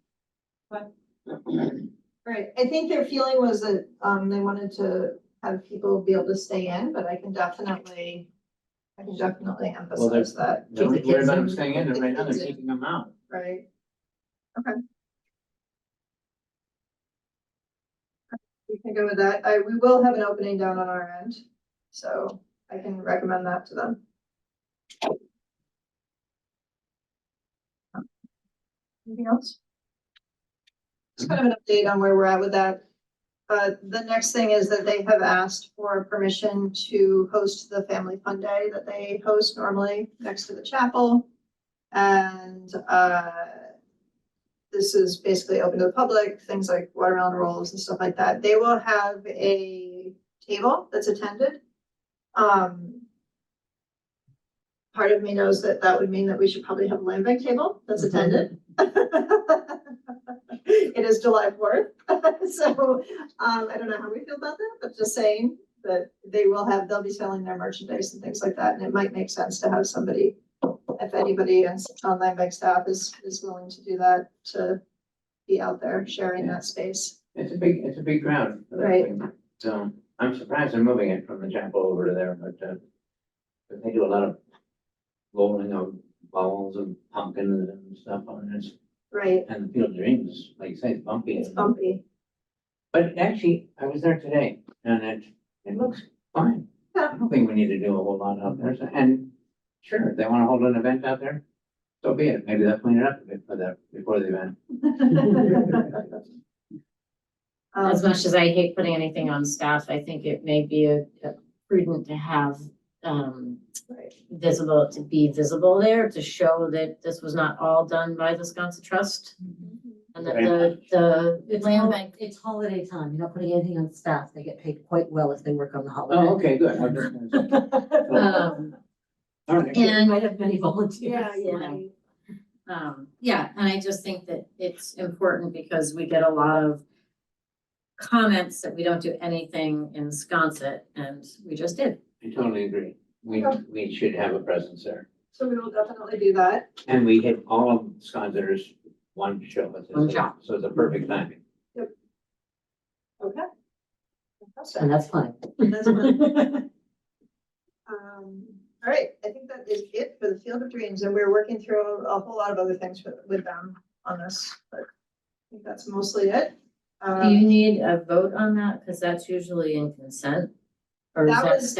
Right, I think their feeling was that, they wanted to have people be able to stay in, but I can definitely emphasize that, Don't Keep the worry kids about them in. staying in there right now, they're Kids in. keeping them out. right? Okay. We can go with that. We will have an opening down on our end, so I can recommend that to them. Anything else? Just kind of an update on where we're at with that. The next thing is that they have asked for permission to host the Family Fun Day that they host normally next to the chapel. And, this is basically open to the public, things like watermelon rolls and stuff like that. They will have a table that's attended. Part of me knows that that would mean that we should probably have a land bank table that's attended. It is July 4th, so, I don't know how we feel about that, but just saying that they'll be selling their merchandise and things like that, and it might make sense to have somebody, if anybody on land bank staff is willing to do that, to be out there sharing that space. It's a big crowd. for that Right. thing. So I'm surprised they're moving it from the chapel over to there, but they do a lot of rolling of balls and pumpkins and stuff on it. Right, And the Field of Dreams, like you say, it's bumpy. it's bumpy. But actually, I was there today and it looks fine. I don't think we need to do a whole lot out there. And sure, if they want to hold an event out there, so be it. Maybe they'll clean it up a bit before the event. As much as I hate putting anything on staff, I think it may be a prudent to have, Right. to be visible there, to show that this was not all done by the Wisconsin Trust. And that the land bank, It's holiday time, you're not putting anything on staff, they get paid quite well if they work on the holiday. Oh, okay, good. I'm just gonna say- All right. And and might have many volunteers. yeah, and I just think that it's important because we get a lot of comments that we don't do anything in Sconset, and we just did. I totally agree. We should have a presence there. So we will definitely do that. And we hit all of Sconseters one show. One shot. So it's a perfect timing. Okay. Fantastic. And that's fine. That's fine. All right, I think that is it for the Field of Dreams, and we're working through a whole lot of other things with them on this, but I think that's mostly it. Do you need a vote on that? Because that's usually in consent. Or is That that was-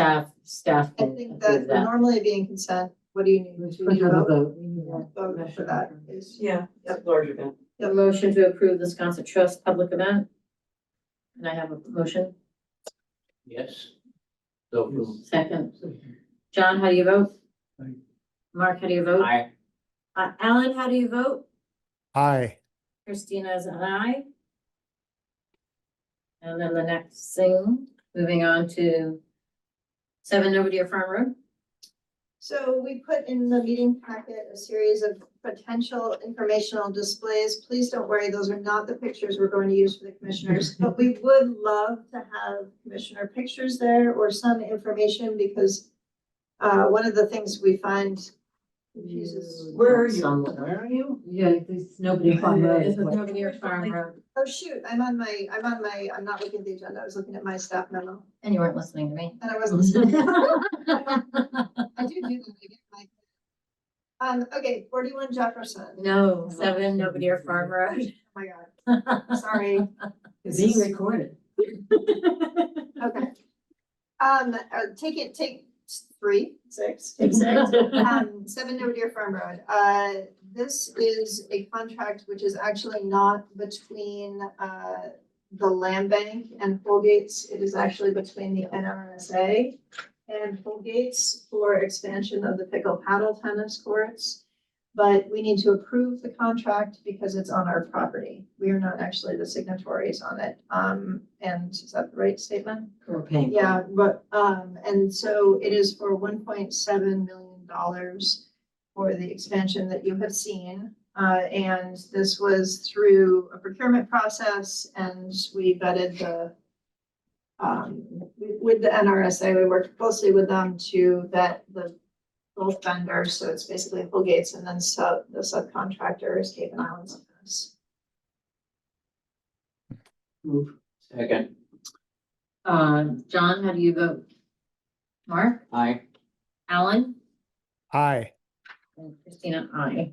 staff I can think approve that would that? normally be in consent. What do you need? We Do should you have a vote? vote. Vote for that, please. Yeah, Yep. large event. A motion to approve the Wisconsin Trust public event? Can I have a motion? Yes. So, Second. John, how do you vote? Aye. Mark, how do you vote? I, Alan, how do you vote? Aye. Christina is an aye. And then the next thing, moving on to 7 Novadear Farm Road. So we put in the meeting packet a series of potential informational displays. Please don't worry, those are not the pictures we're going to use for the commissioners. But we would love to have commissioner pictures there or some information, because one of the things we find confuses. Where are you? where are you? Yeah, there's nobody on road. This is Novadear Farm Road. Oh, shoot, I'm not looking at the agenda. I was looking at my staff memo And you weren't listening to me. and I wasn't listening. I do that. I get my. Okay, 41 Jefferson. No, 7 Novadear Farm Road. Oh my God, sorry. It's being recorded. Okay. Take 3, 6. Take 6. 7 Novadear Farm Road. This is a contract which is actually not between, the land bank and Holgates. It is actually between the NRSA and Holgates for expansion of the pickle paddle tennis courts. But we need to approve the contract because it's on our property. We are not actually the signatories on it. And is that the right statement? We're paying. Yeah, but, and so it is for $1.7 million for the expansion that you have seen. And this was through a procurement process, and we vetted with the NRSA, we worked closely with them to vet both vendors, so it's basically Gates and then the subcontractor is Cape and Islands. Move. Second, John, how do you vote? Mark, aye. Alan, Aye. and Christina, aye.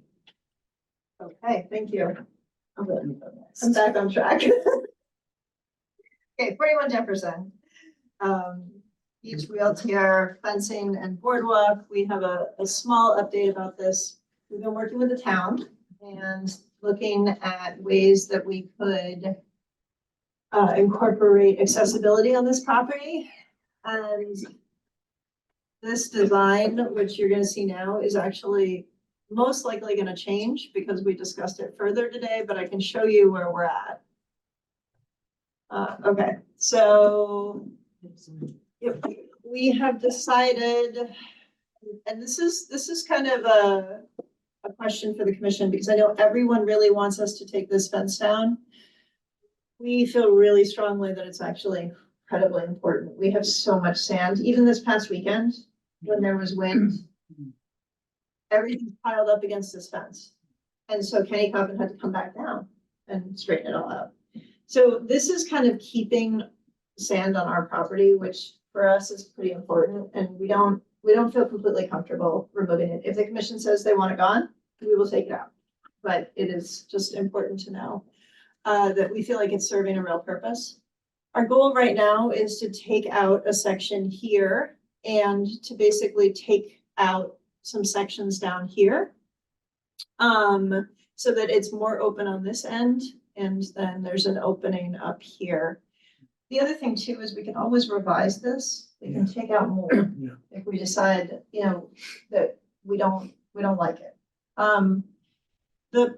Okay, thank you. I'll let you go next. I'm back on track. Okay, 41 Jefferson. Beach wheelchair, fencing and boardwalk. We have a small update about this. We've been working with the town and looking at ways that we could incorporate accessibility on this property. And this design, which you're gonna see now, is actually most likely gonna change because we discussed it further today, but I can show you where we're at. Okay, so yep, we have decided, and this is kind of a question for the commission, because I know everyone really wants us to take this fence down. We feel really strongly that it's actually incredibly important. We have so much sand, even this past weekend, when there was wind. Everything's piled up against this fence. And so Kenny Coffin had to come back down and straighten it all out. So this is kind of keeping sand on our property, which for us is pretty important, and we don't feel completely comfortable removing it. If the commission says they want it gone, we will take it out. But it is just important to know that we feel like it's serving a real purpose. Our goal right now is to take out a section here and to basically take out some sections down here. So that it's more open on this end, and then there's an opening up here. The other thing too is we can always revise this. We can take out more Yeah. if we decide, you know, that we don't like it. The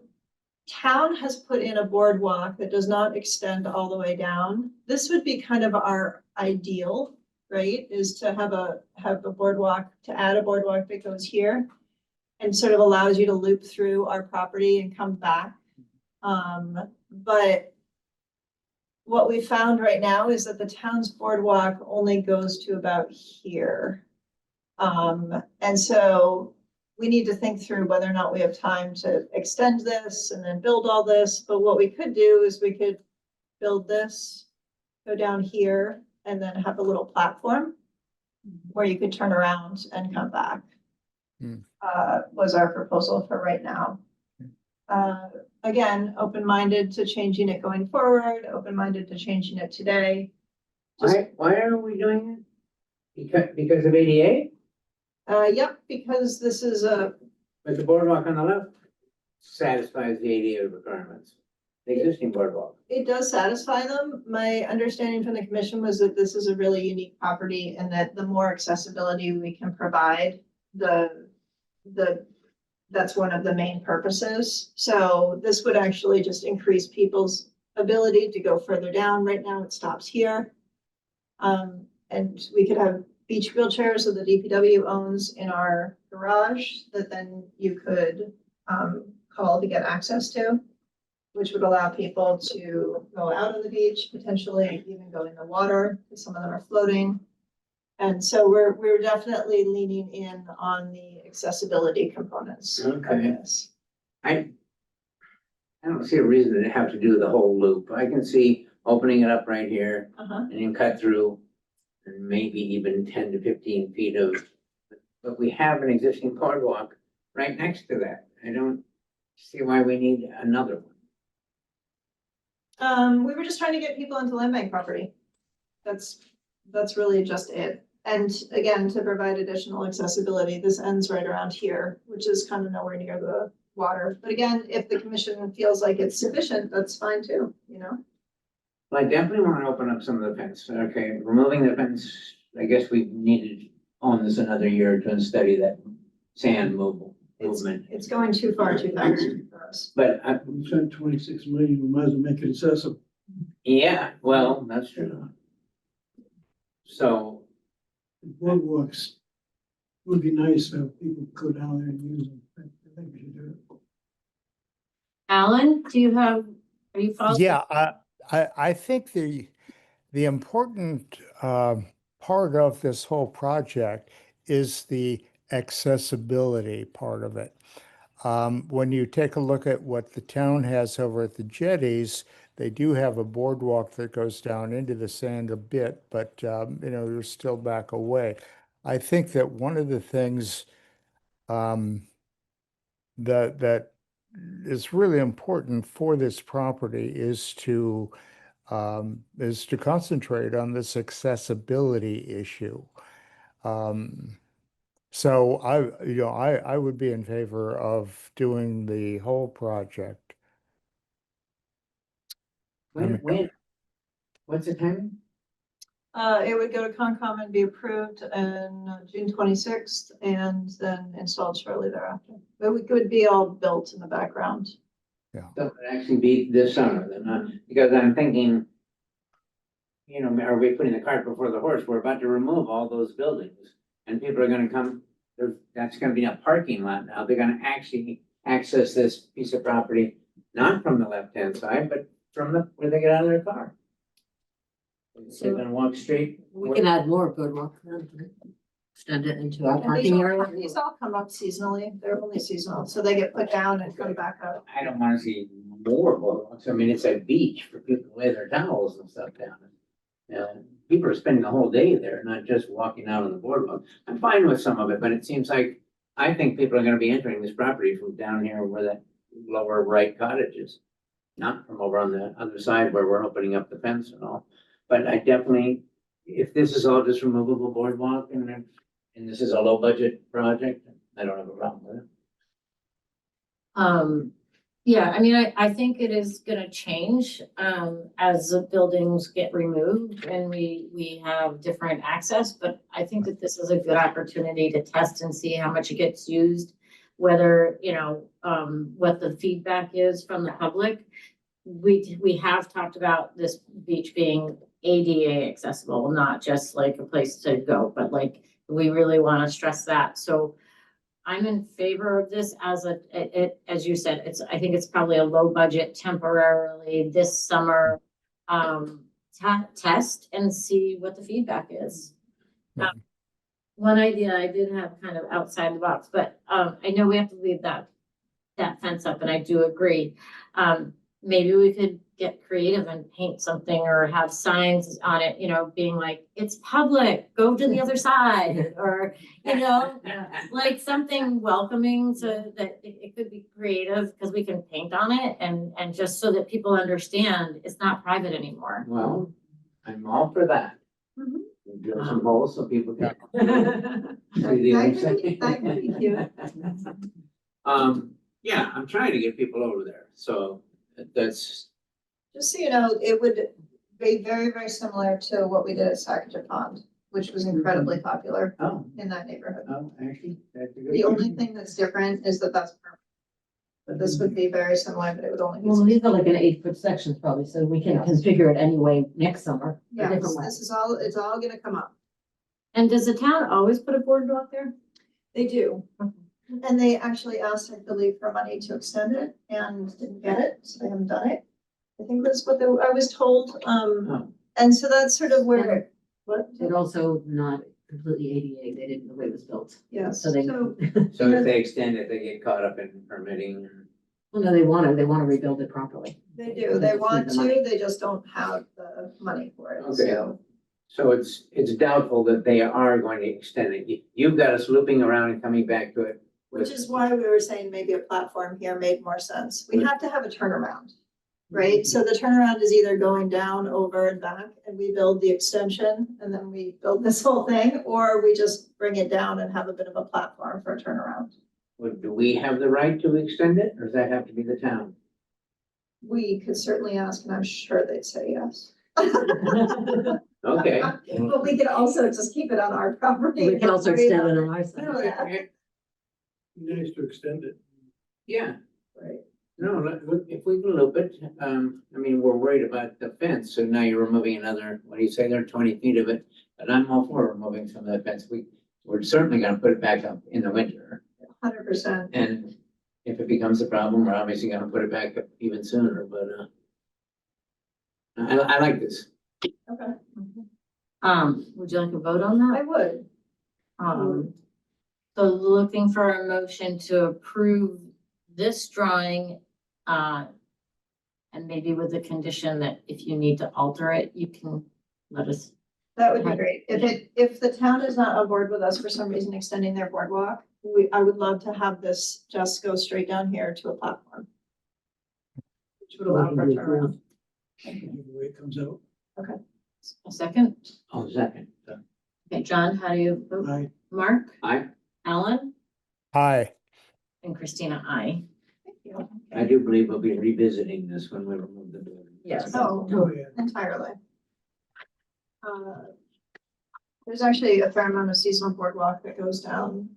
town has put in a boardwalk that does not extend all the way down. This would be kind of our ideal, right? Is to have a boardwalk, to add a boardwalk that goes here and sort of allows you to loop through our property and come back. But what we found right now is that the town's boardwalk only goes to about here. And so we need to think through whether or not we have time to extend this and then build all this. But what we could do is we could build this, go down here, and then have a little platform where you could turn around and come back. Was our proposal for right now. Again, open-minded to changing it going forward, open-minded to changing it today. Why are we doing it? Because of ADA? Yep, because this is But the boardwalk on the left satisfies the ADA requirements, the existing boardwalk. it does satisfy them. My understanding from the commission was that this is a really unique property and that the more accessibility we can provide, that's one of the main purposes. So this would actually just increase people's ability to go further down. Right now it stops here. And we could have beach wheelchairs that the DPW owns in our garage that then you could call to get access to, which would allow people to go out on the beach, potentially even go in the water, because some of them are floating. And so we're definitely leaning in on the accessibility components of Okay. this. I don't see a reason to have to do the whole loop. I can see opening it up right here Uh-huh. and then cut through and maybe even 10 to 15 feet of, but we have an existing boardwalk right next to that. I don't see why we need another one. We were just trying to get people into land bank property. That's really just it. And again, to provide additional accessibility, this ends right around here, which is kind of nowhere near the water. But again, if the commission feels like it's sufficient, that's fine too, you know? Well, I definitely want to open up some of the fence. Okay, removing the fence, I guess we need to own this another year to study that sand movement. It's going too far too fast for us. But, We spent 26 million, we might as well make it accessible. yeah, well, that's true. So, Boardwalks would be nice if people could go down there and use them. I think we should do it. Alan, are you following? Yeah, I think the important part of this whole project is the accessibility part of it. When you take a look at what the town has over at the jetties, they do have a boardwalk that goes down into the sand a bit, but you know, you're still back away. I think that one of the things that is really important for this property is to concentrate on this accessibility issue. So I would be in favor of doing the whole project. What's the timing? It would go to Concom and be approved on June 26th and then installed shortly thereafter. It would be all built in the background. So it would actually be this summer then, huh? Because I'm thinking, you know, are we putting the cart before the horse? We're about to remove all those buildings and people are gonna come, that's gonna be a parking lot now. They're gonna actually access this piece of property, not from the left-hand side, but from where they get out of their car. They're gonna walk straight. We can add more boardwalk, extend it into our parking area. These all come up seasonally. They're only seasonal, so they get put down and come back up. I don't wanna see more boardwalks. I mean, it's a beach for people to lay their towels and stuff down. People are spending the whole day there, not just walking out on the boardwalk. I'm fine with some of it, but it seems like, I think people are gonna be entering this property from down here where that lower right cottage is. Not from over on the other side where we're opening up the fence and all. But I definitely, if this is all just removable boardwalk and this is a low budget project, I don't have a problem with it. Yeah, I mean, I think it is gonna change, as the buildings get removed and we have different access, but I think that this is a good opportunity to test and see how much it gets used, whether, you know, what the feedback is from the public. We have talked about this beach being ADA accessible, not just like a place to go, but like, we really want to stress that. So I'm in favor of this as as you said, I think it's probably a low budget temporarily this summer, test and see what the feedback is. One idea I did have kind of outside the box, but, I know we have to leave that fence up and I do agree. Maybe we could get creative and paint something or have signs on it, you know, being like, it's public, go to the other side, or, you know, like something welcoming so that it could be creative because we can paint on it and just so that people understand it's not private anymore. Well, I'm all for that. Mhm. Drill some holes so people can. see the That inside. could be cute. Yeah, I'm trying to get people over there, so that's, Just so you know, it would be very, very similar to what we did at Sacagawea Pond, which was incredibly popular in that neighborhood. actually, that's a good. The only thing that's different is that that's permanent. But this would be very similar, but it would only be. Well, these are like an 8-foot sections probably, so we can configure it anyway next summer. a Yeah, different way. this is all, it's all gonna come up. And does the town always put a boardwalk there? They do. And they actually asked, I believe, for money to extend it and didn't get it, so they haven't done it. I think that's what I was told, and so that's sort of where, what? It also not completely ADA, they didn't know the way it was built. Yes, So they, so, So if they extend it, they get caught up in permitting and. well, no, they want to rebuild it properly. they do, they want to, they just don't have the money for it, Okay. so. So it's doubtful that they are going to extend it. You've got us looping around and coming back to it. Which is why we were saying maybe a platform here made more sense. We have to have a turnaround, right? So the turnaround is either going down, over and back, and we build the extension, and then we build this whole thing, or we just bring it down and have a bit of a platform for a turnaround. Do we have the right to extend it, or does that have to be the town? We could certainly ask, and I'm sure they'd say yes. Okay. But we could also just keep it on our property. We can also extend it on our Oh, side. yeah. Nice to extend it. Yeah, Right. no, if we can loop it, I mean, we're worried about the fence, so now you're removing another, what do you say, there, 20 feet of it. But I'm all for removing some of that fence. We're certainly gonna put it back up in the winter. 100%. And if it becomes a problem, we're obviously gonna put it back up even sooner, but, I like this. Okay, Would you like a vote on I that? would. So looking for a motion to approve this drawing, and maybe with the condition that if you need to alter it, you can let us. That would be great. If the town is not on board with us for some reason extending their boardwalk, I would love to have this just go straight down here to a platform. Which would allow for a turnaround. The way it comes out. A second? Oh, second. Okay, John, how do you vote? Aye. Mark? Aye. Alan? Hi, And Christina, aye. Thank you. I do believe we'll be revisiting this when we remove the building. Yes. Oh, Oh, yeah. entirely. There's actually a fair amount of seasonal boardwalk that goes down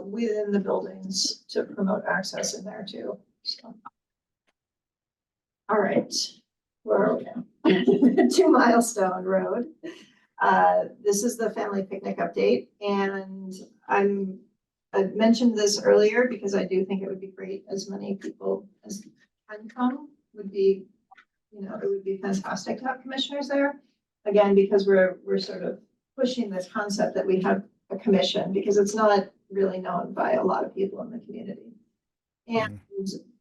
within the buildings to promote access in there too, so. All right, where are we now? 2 Milestone Road. This is the family picnic update, and I mentioned this earlier because I do think it would be great as many people as can come would be, it would be fantastic to have commissioners there. Again, because we're sort of pushing this concept that we have a commission, because it's not really known by a lot of people in the community. And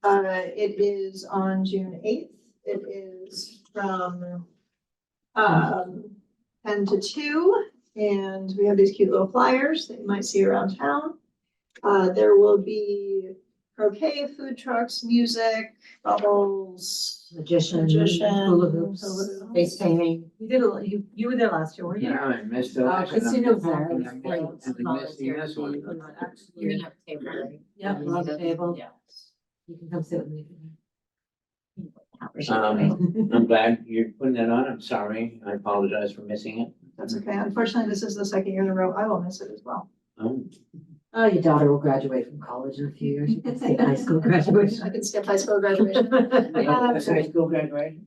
it is on June 8th. It is from 10 to 2, and we have these cute little flyers that you might see around town. There will be croquet, food trucks, music, bubbles, Magician, magician, hula hoops, hula hoops. face painting. You were there last year, weren't you? Yeah, I missed it. Oh, Christina was there. I'm missing this one. You're gonna have a table, right? Yeah, we'll have a table. Yeah. You can come sit with me. I'm glad you're putting that on. I'm sorry. I apologize for missing it. That's okay. Unfortunately, this is the second year in a row. I will miss it as well. Oh, Oh, your daughter will graduate from college in a few years. You can see high school graduation. I can skip high school graduation. that's high school graduation?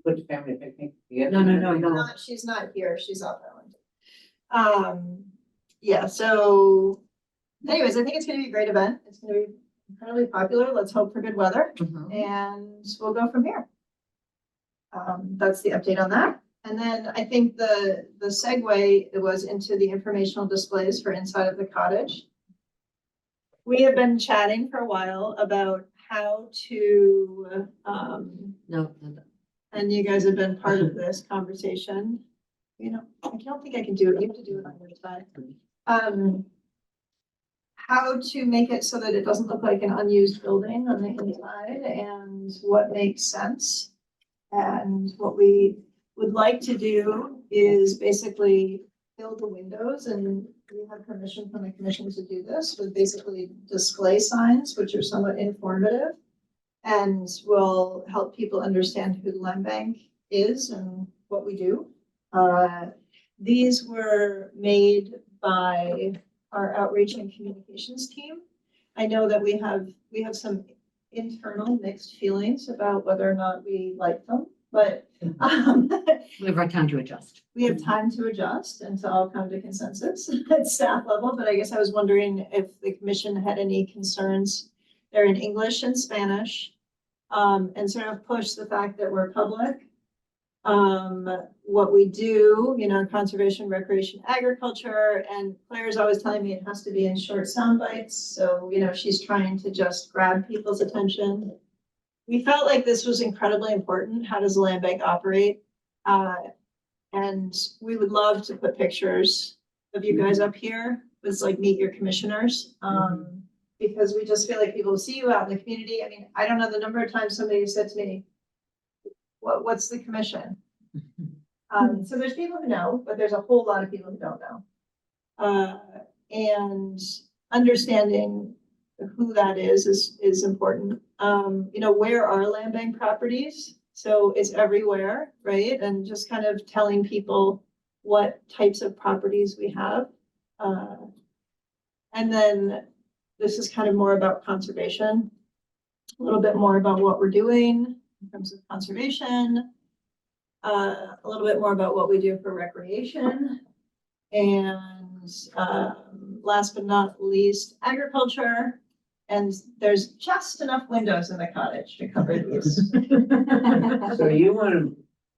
Put the family picnic together? No. She's not here. She's off island. Yeah, so anyways, I think it's gonna be a great event. It's gonna be incredibly popular. Let's hope for good weather. Mhm. And we'll go from here. That's the update on that. And then I think the segue was into the informational displays for inside of the cottage. We have been chatting for a while about how to, No. and you guys have been part of this conversation. I don't think I can do it. You have to do it on your side. How to make it so that it doesn't look like an unused building on the inside, and what makes sense. And what we would like to do is basically fill the windows, and we have permission from the commission to do this with basically display signs, which are somewhat informative. And will help people understand who the Land Bank is and what we do. These were made by our outreach and communications team. I know that we have some internal mixed feelings about whether or not we like them, but We have our time to adjust. we have time to adjust and to all come to consensus at staff level. But I guess I was wondering if the commission had any concerns. They're in English and Spanish, and sort of push the fact that we're public. What we do, conservation, recreation, agriculture, and Claire's always telling me it has to be in short sound bites. So, she's trying to just grab people's attention. We felt like this was incredibly important. How does the land bank operate? And we would love to put pictures of you guys up here. It's like meet your commissioners. Because we just feel like people see you out in the community. I mean, I don't know the number of times somebody said to me, what's the commission? So there's people who know, but there's a whole lot of people who don't know. And understanding who that is important. Where are land bank properties? So it's everywhere, right? And just kind of telling people what types of properties we have. And then this is kind of more about conservation, a little bit more about what we're doing in terms of conservation, a little bit more about what we do for recreation, and last but not least, agriculture. And there's just enough windows in the cottage to cover these. So you wanna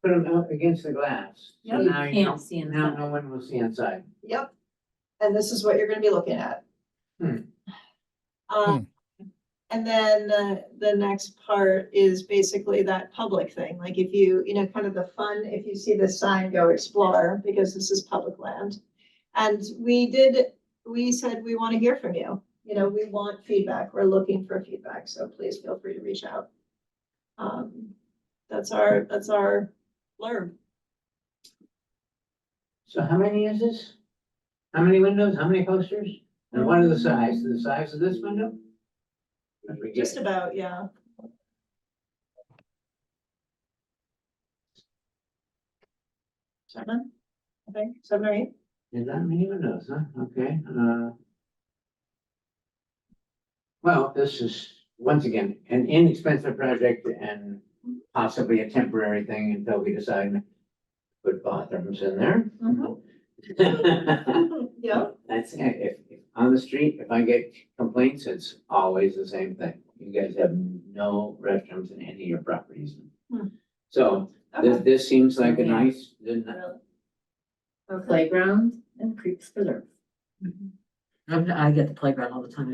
put them out against the glass? So You now can't see inside. Now no one will see inside. Yep. And this is what you're gonna be looking at. Hmm. And then the next part is basically that public thing, like if you know, kind of the fun, if you see this sign, go explore, because this is public land. And we said, we want to hear from you, you know, we want feedback, we're looking for feedback, so please feel free to reach out. That's our blurb. So how many is this? How many windows, how many posters? And what are the size of this window? I forget. Just about, yeah. Seven, I think, 7 or 8. Is that many windows, huh? Okay, well, this is, once again, an inexpensive project and possibly a temporary thing until we decide to put bathrooms in there. Yeah. That's, if on the street, if I get complaints, it's always the same thing. You guys have no restrooms in any of your properties. Hmm. So Okay. this seems like a Yeah. nice, Or playground and creeks preserve. I get the playground all the time.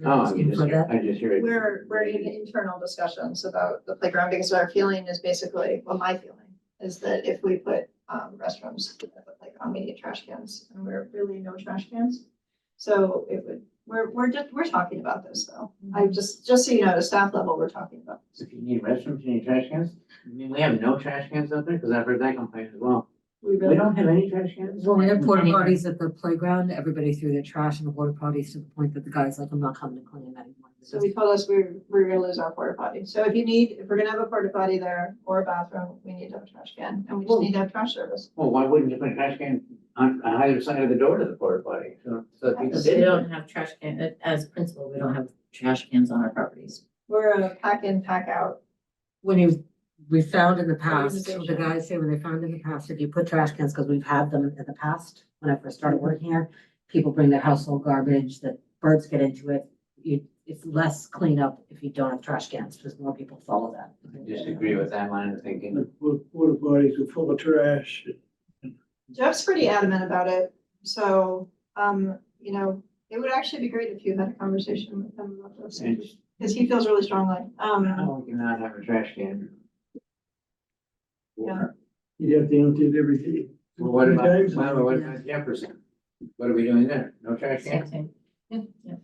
oh, I just hear it. We're in internal discussions about the playground because our feeling is basically, well, my feeling is that if we put restrooms at the playground, we need trash cans, and we're really no trash cans. So it would, we're talking about this though. I just so you know, at a staff level, we're talking about this. If you need restrooms, you need trash cans. I mean, we have no trash cans out there, because I've heard that complaint as well. We We really, don't have any trash cans. When we had porta Anywhere. potties at the playground, everybody threw their trash in the porta potties to the point that the guy's like, I'm not coming to clean them anymore. so we told us we're gonna lose our porta potty. So if we're gonna have a porta potty there or a bathroom, we need to have a trash can, and we just need to have trash service. Well, why wouldn't you put a trash can on either side of the door to the porta potty? So people Because we did. don't have trash can, as principal, we don't have trash cans on our properties. We're a pack in, pack out. We found in the past, the Organization. guys say when they found in the past, if you put trash cans, because we've had them in the past, when I first started working here, people bring their household garbage, the birds get into it. It's less cleanup if you don't have trash cans, because more people follow that. I disagree with that line of thinking. The porta potties are full of trash. Jeff's pretty adamant about it, so, you know, it would actually be great if you had a conversation with him about this, It's, because he feels really strongly. how we cannot have a trash can. Yeah. You have to empty it every day. Well, what about, Three times. well, what about Jefferson? What are we doing there? No trash Same can? thing. Yeah, yeah.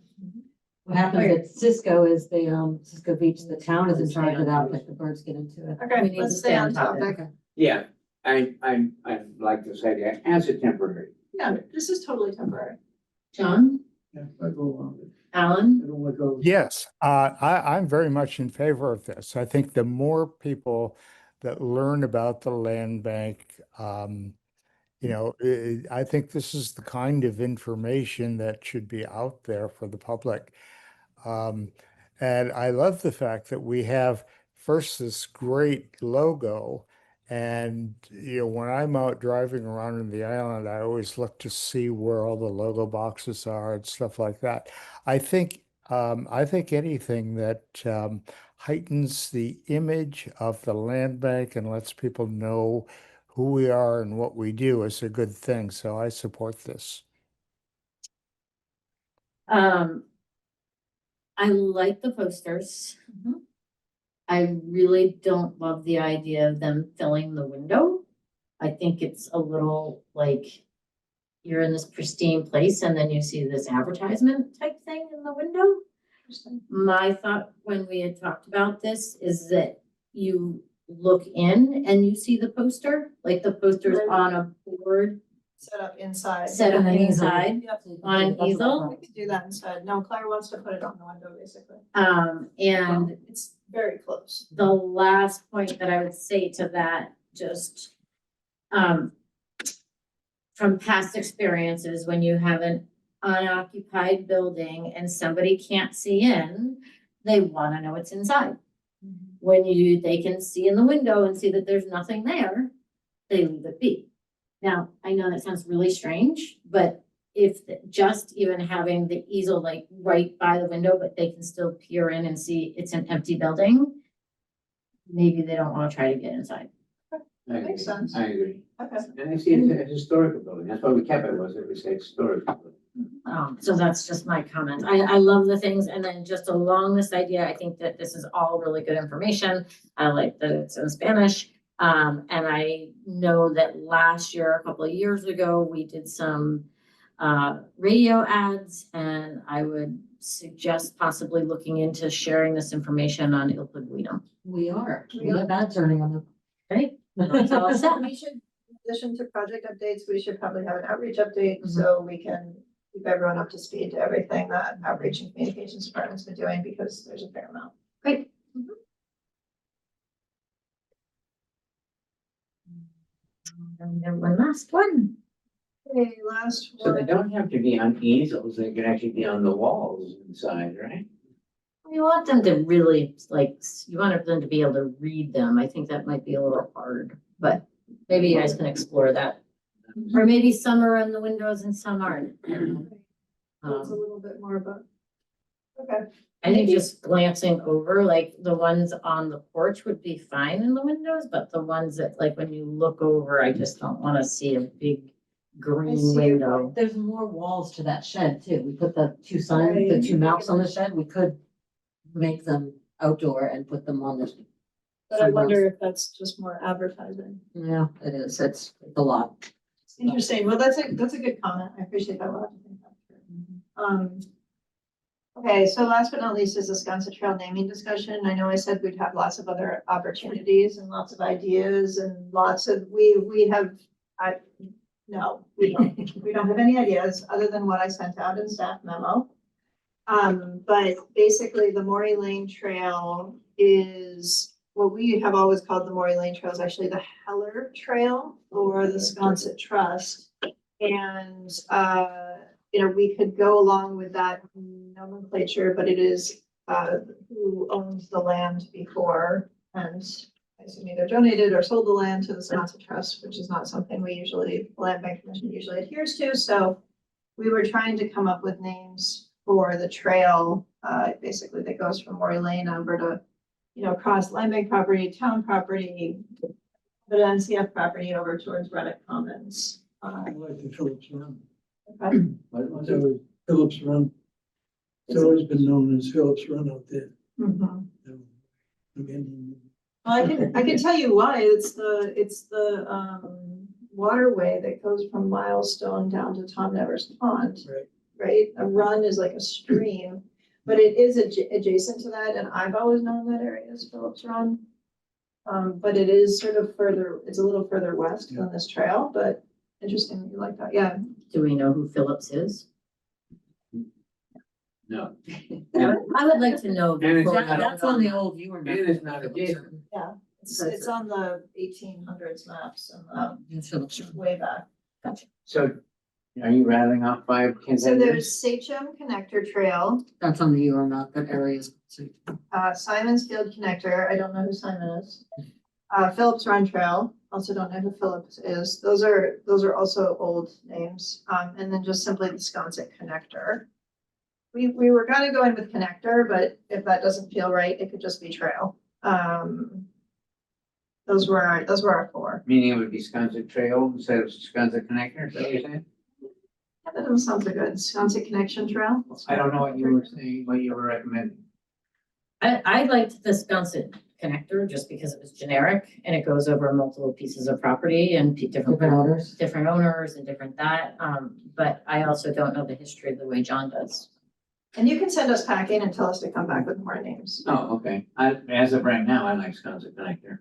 What happens at Cisco is Cisco Beach, the town is in charge of that, but the birds get into it. We Okay, need to let's stay stay on on topic. topic. Yeah, I like this idea as a temporary. Yeah, this is totally temporary. John, Yeah, I go along with it. Alan, I don't like those. Yes, I'm very much in favor of this. I think the more people that learn about the land bank, I think this is the kind of information that should be out there for the public. And I love the fact that we have first this great logo. And, when I'm out driving around in the island, I always look to see where all the logo boxes are and stuff like that. I think anything that heightens the image of the land bank and lets people know who we are and what we do is a good thing. So I support this. I like the posters. I really don't love the idea of them filling the window. I think it's a little like you're in this pristine place and then you see this advertisement type thing in the window. My thought when we had talked about this is that you look in and you see the poster, like the poster's on a board Set up inside. set up On an easel. inside. Yep, On an easel? we could do that instead. No, Claire wants to put it on the window, basically. And It's very close. the last point that I would say to that, just from past experiences, when you have an unoccupied building and somebody can't see in, they want to know what's inside. When they can see in the window and see that there's nothing there, they leave it be. Now, I know that sounds really strange, but if just even having the easel like right by the window, but they can still peer in and see it's an empty building, maybe they don't want to try to get inside. I Makes agree. sense. I agree. Okay. And I see it's a historical building. That's why we kept it, was it was a historical building. So that's just my comment. I love the things, and then just along this idea, I think that this is all really good information. I like that it's in Spanish. And I know that last year, a couple of years ago, we did some radio ads, and I would suggest possibly looking into sharing this information on Il Pingüino. We are. We We have ads running on them. Okay? That's all set. We should, in addition to project updates, we should probably have an outreach update Mhm. so we can keep everyone up to speed to everything that outreach and communications department's been doing because there's a fair amount. Great. And then one last one. Okay, last So they one. don't have to be on easels, they can actually be on the walls inside, right? You want them to really, like, you want them to be able to read them. I think that might be a little hard, but maybe you guys can explore that. Or maybe some are on the windows and some aren't. It's a Um, little bit more, but, okay. I think just glancing over, like, the ones on the porch would be fine in the windows, but the ones that, like, when you look over, I just don't wanna see a big I green see your window. There's more walls to that shed too. We put the two signs, the two maps on the shed. We could make them outdoor and put them on the. But I wonder if that's just more advertising. Yeah, it is. It's a lot. Interesting. Well, that's a good comment. I appreciate that. We'll have to think about it. Okay, so last but not least is the Sconset Trail naming discussion. I know I said we'd have lots of other opportunities and lots of ideas and lots of, no, we don't have any ideas other than what I sent out in staff memo. But basically the Maury Lane Trail is what we have always called the Maury Lane Trail is actually the Heller Trail or the Sconset Trust. And, we could go along with that nomenclature, but it is, who owns the land before and I assume either donated or sold the land to the Sconset Trust, which is not something the Land Bank Commission usually adheres to. So we were trying to come up with names for the trail, basically that goes from Maury Lane over to, across Land Bank property, town property, but NCF property over towards Reddick Commons. I like the Phillips Run. Okay. What was So it? Phillips Run. It's always been known as Phillips Run out there. Mhm. Again, Well, I can tell you why. It's the waterway that goes from Milestone down to Tom Nevers Pond. right. Right? A run is like a stream, but it is adjacent to that, and I've always known that area as Phillips Run. But it is sort of further, it's a little further west than this trail, but interesting that you like that, yeah. Do we know who Phillips is? No. I would like to know. And it's before- not- That's on the old viewer. map. And it's not adjacent. It's on the 1800s maps and It's Phillips Run. way back. So are you rattling off 5 So contenders? there's Sachem Connector Trail, That's on the viewer map. That area is. Simon's Field Connector, I don't know who Simon is. Phillips Run Trail, also don't know who Phillips is. Those are also old names. And then just simply the Sconset Connector. We were gonna go in with Connector, but if that doesn't feel right, it could just be Trail. Those were our 4. Meaning it would be Sconset Trail instead of Sconset Connector, is that what you're saying? Yeah, that doesn't sound so good. Sconset Connection Trail. I don't know what you were saying, what you were recommending. I liked the Sconset connector just because it was generic and it goes over multiple pieces of property and Different owners. different owners and different that. But I also don't know the history the way John does. And you can send us packing and tell us to come back with more names. Oh, okay. As of right now, I like Sconset Connector.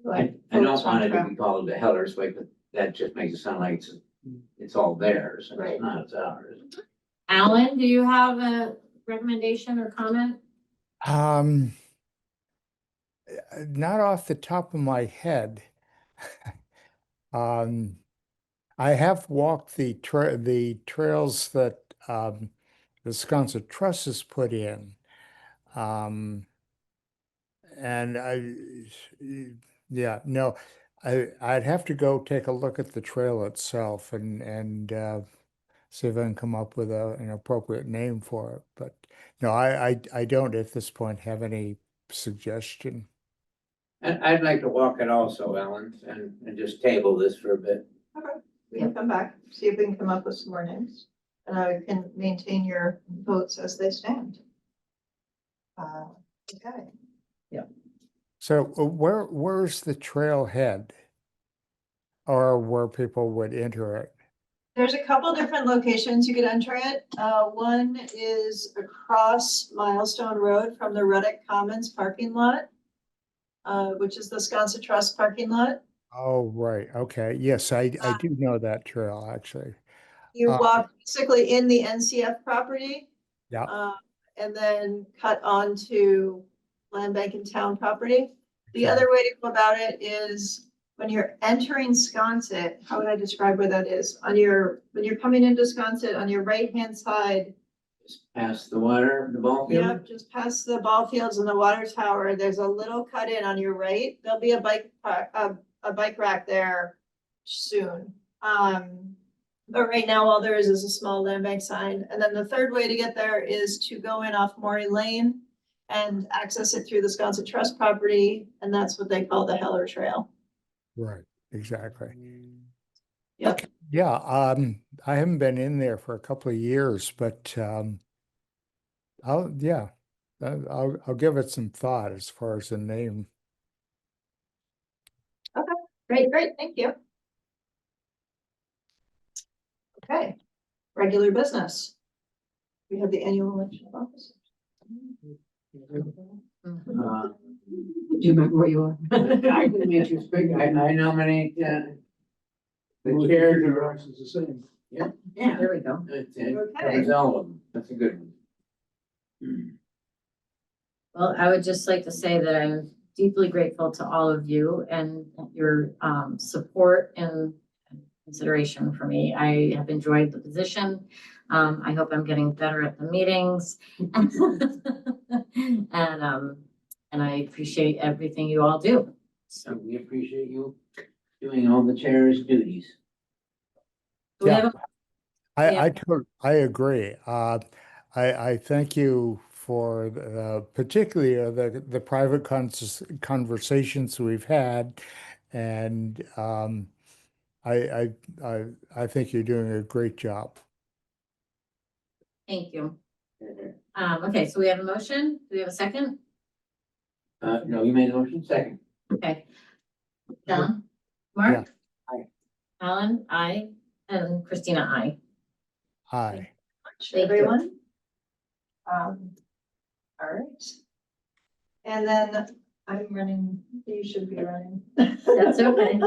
Like I don't Phillips Run want it to Trail. be called the Hellers Way, but that just makes it sound like it's all theirs, and Right. it's not, it's ours. Alan, do you have a recommendation or comment? Not off the top of my head. Um, I have walked the trails that the Sconset Trust has put in. And I'd have to go take a look at the trail itself and see if I can come up with an appropriate name for it. But no, I don't at this point have any suggestion. And I'd like to walk it also, Ellen, and just table this for a bit. We can come back, see if we can come up with some more names, and I can maintain your votes as they stand. Okay, So where's the trailhead? Or where people would enter it? there's a couple different locations you could enter it. One is across Milestone Road from the Reddick Commons parking lot, which is the Sconset Trust parking lot. Oh, right, okay, yes, I do know that trail, actually. You Uh, walk basically in the NCF property. Yeah. And then cut onto Land Bank and Town property. The Okay. other way to go about it is when you're entering Sconset, how would I describe where that is? When you're coming into Sconset, on your right-hand side, Just past the water, the ball field. yep, just past the ball fields and the water tower, there's a little cut in on your right. There'll be a bike rack there soon. But right now, all there is a small land bank sign. And then the third way to get there is to go in off Maury Lane and access it through the Sconset Trust property, and that's what they call the Heller Trail. Right, exactly. Yep. Yeah, I haven't been in there for a couple of years, but I'll give it some thought as far as the name. Great, thank you. Okay, regular business. We have the annual election of officers. Uh, Do you remember where you are? I can make you speak. I nominate, the chair to. Is the same. Yeah, There we go. it covers all of them. That's a good one. Well, I would just like to say that I'm deeply grateful to all of you and your support and consideration for me. I have enjoyed the position. I hope I'm getting better at the meetings. And I appreciate everything you all do. So we appreciate you doing all the chair's duties. Do we have a- I agree. I thank you for particularly the private conversations we've had, and I think you're doing a great job. Thank you. Okay, so we have a motion. Do we have a second? No, you made a motion, second. Okay. John? Mark? Aye. Alan? Aye. And Christina, aye. Hi. Thank you. Everyone. All right. And then I'm running, you should be running. That's okay.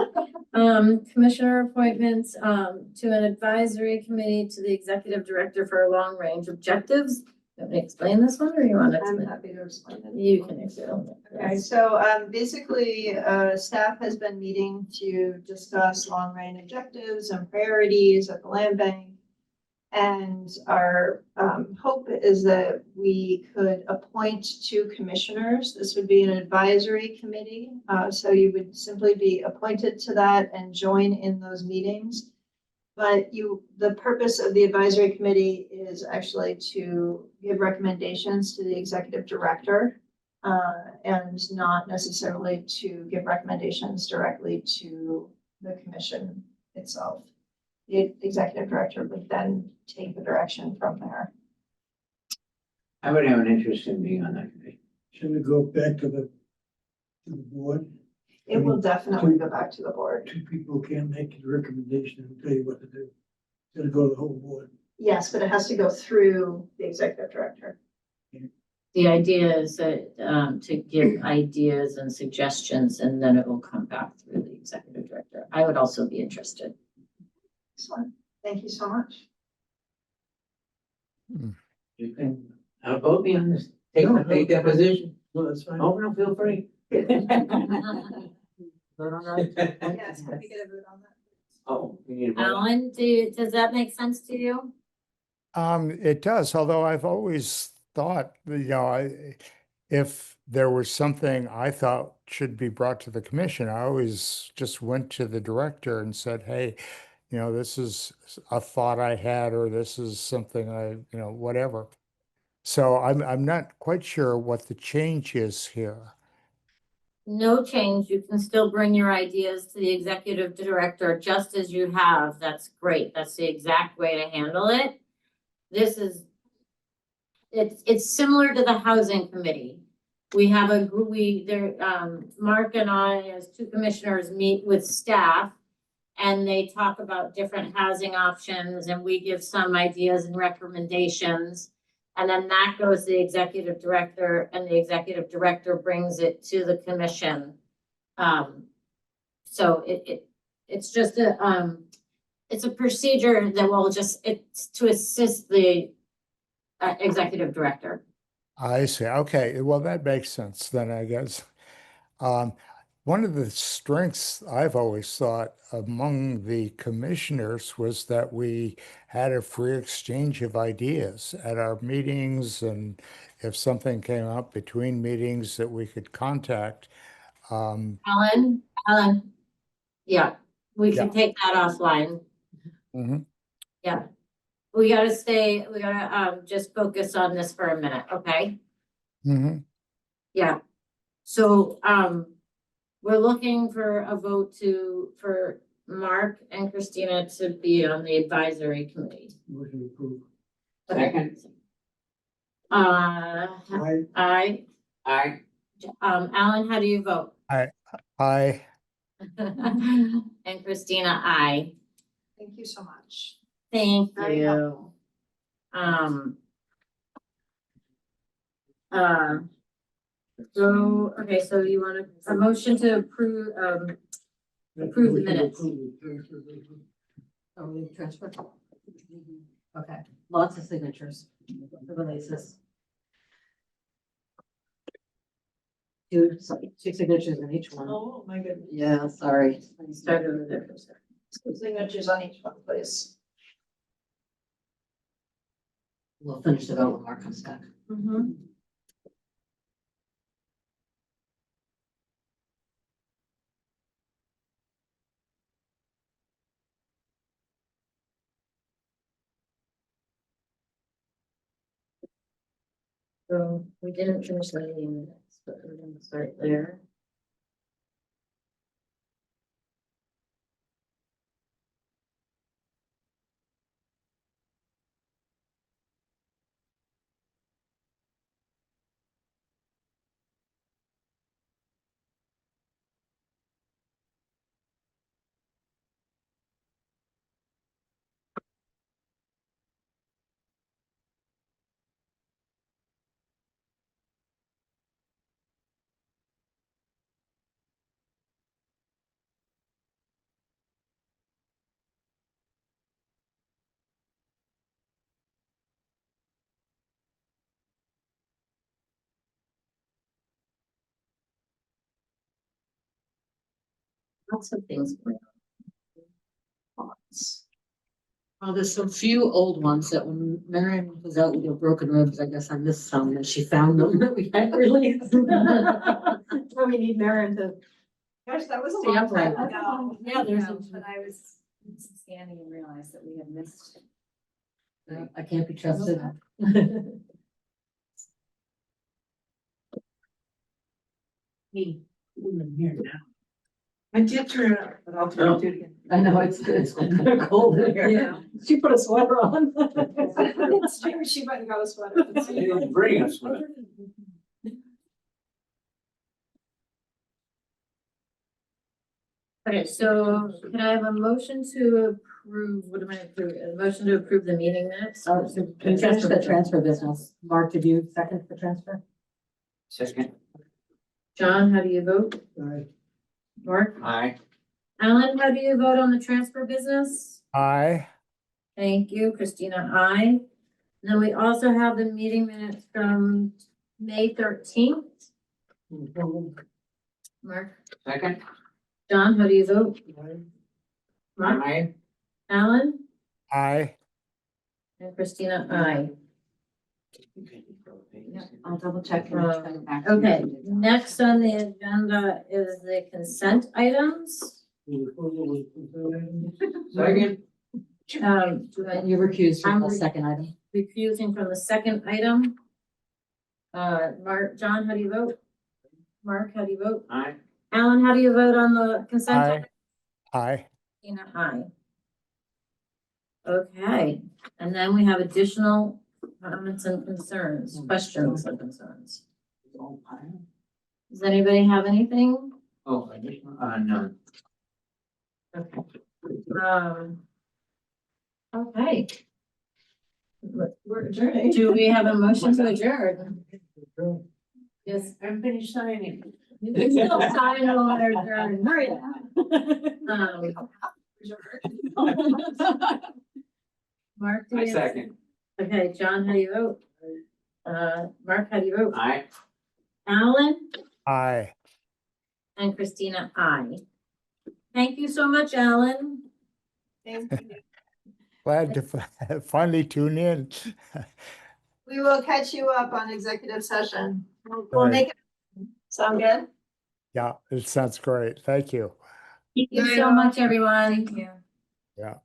Commissioner appointments, to an advisory committee to the executive director for long range objectives. Want me to explain this one or you want I'm to? happy to explain it. You can explain it. Okay, so basically, staff has been meeting to discuss long range objectives and priorities at the land bank. And our hope is that we could appoint 2 commissioners. This would be an advisory committee. So you would simply be appointed to that and join in those meetings. But the purpose of the advisory committee is actually to give recommendations to the executive director, and not necessarily to give recommendations directly to the commission itself. The executive director would then take the direction from there. I would have an interest in being on that committee. Shouldn't it go back to the board? It will definitely go back to the board. 2 people can't make a recommendation and tell you what to do. It's gonna go to the whole board. Yes, but it has to go through the executive director. The idea is that, to give ideas and suggestions, and then it will come back through the executive director. I would also be interested. Excellent. Thank you so much. You can outvote me on this, take that position. Well, that's fine. Oh, no, feel free. Vote on that? Yes, can we get a vote on that? Oh, we need a vote. Alan, does that make sense to you? It does, although I've always thought, if there was something I thought should be brought to the commission, I always just went to the director and said, hey, you know, this is a thought I had, or this is something whatever. So I'm not quite sure what the change is here. No change. You can still bring your ideas to the executive director just as you have. That's great. That's the exact way to handle it. This is, it's similar to the housing committee. We have a group, Mark and I, as two commissioners, meet with staff and they talk about different housing options and we give some ideas and recommendations. And then that goes to the executive director and the executive director brings it to the commission. So it's just it's a procedure that will it's to assist the executive director. I see. Okay. Well, that makes sense then, I guess. One of the strengths I've always thought among the commissioners was that we had a free exchange of ideas at our meetings, and if something came up between meetings that we could contact. Alan, yeah, we can take that offline. Mhm. Yeah. We gotta just focus on this for a minute, okay? Mhm. Yeah. So, we're looking for a vote for Mark and Christina to be on the advisory committee. Motion approved. Second. I, Alan, how do you vote? I And Christina, aye. Thank you so much. Thank Very you. helpful. So, okay, so you want a motion to approve the minutes. Oh, we transfer. Okay, lots of signatures, the releases. Two signatures in each one. Oh, my goodness. Yeah, sorry. Start over there for a second. Signatures on each one, please. We'll finish it out when Mark comes back. So we didn't finish the meeting minutes, but we're gonna start there. Lots of things going on. Well, there's some few old ones that when Marion was out with her broken ribs, I guess I missed some and she found them that we had released. So we need Marion to. Gosh, that was a Stay long up late. time ago. Yeah, there's. But I was scanning and realized that we had missed. I can't be trusted. Me. here now. I did turn it up, but I'll turn it again. I know it's kind of cold in here. Yeah. She put a sweater on. It's true, she went and got a sweater. They didn't bring us one. Okay, so can I have a motion to approve, what am I approving? A motion to approve the meeting minutes? Finish the transfer business. Mark, did you second the transfer? Second. John, how do you vote? I, Mark? Aye. Alan, how do you vote on the transfer business? I Thank you, Christina, aye. And then we also have the meeting minutes from May 13th. Mark? Second. John, how do you vote? Mark? Aye. Alan? I And Christina, aye. I'll double check. Okay, next on the agenda is the consent items. Second? You recused from the I'm- second item. Refusing from the second item. Mark, John, how do you vote? Mark, how do you vote? Aye. Alan, how do you vote on the consent? Aye. item? Aye. Tina, aye. Okay, and then we have additional comments and concerns, questions and concerns. Does anybody have anything? Oh, no. Okay. Okay, We're adjourning. do we have a motion to adjourn? Yes. I'm finished signing. You can still sign the letter adjourn. Hurry up. Mark, do I you have- second. Okay, John, how do you vote? Mark, how do you vote? Aye. Alan Aye. and Christina, aye. Thank you so much, Alan. Thank you. Glad to finally tune in. We will catch you up on executive session. We'll Right. make it. Sound good? Yeah, it sounds great. Thank you. Thank you so much, everyone. Thank you. Yeah.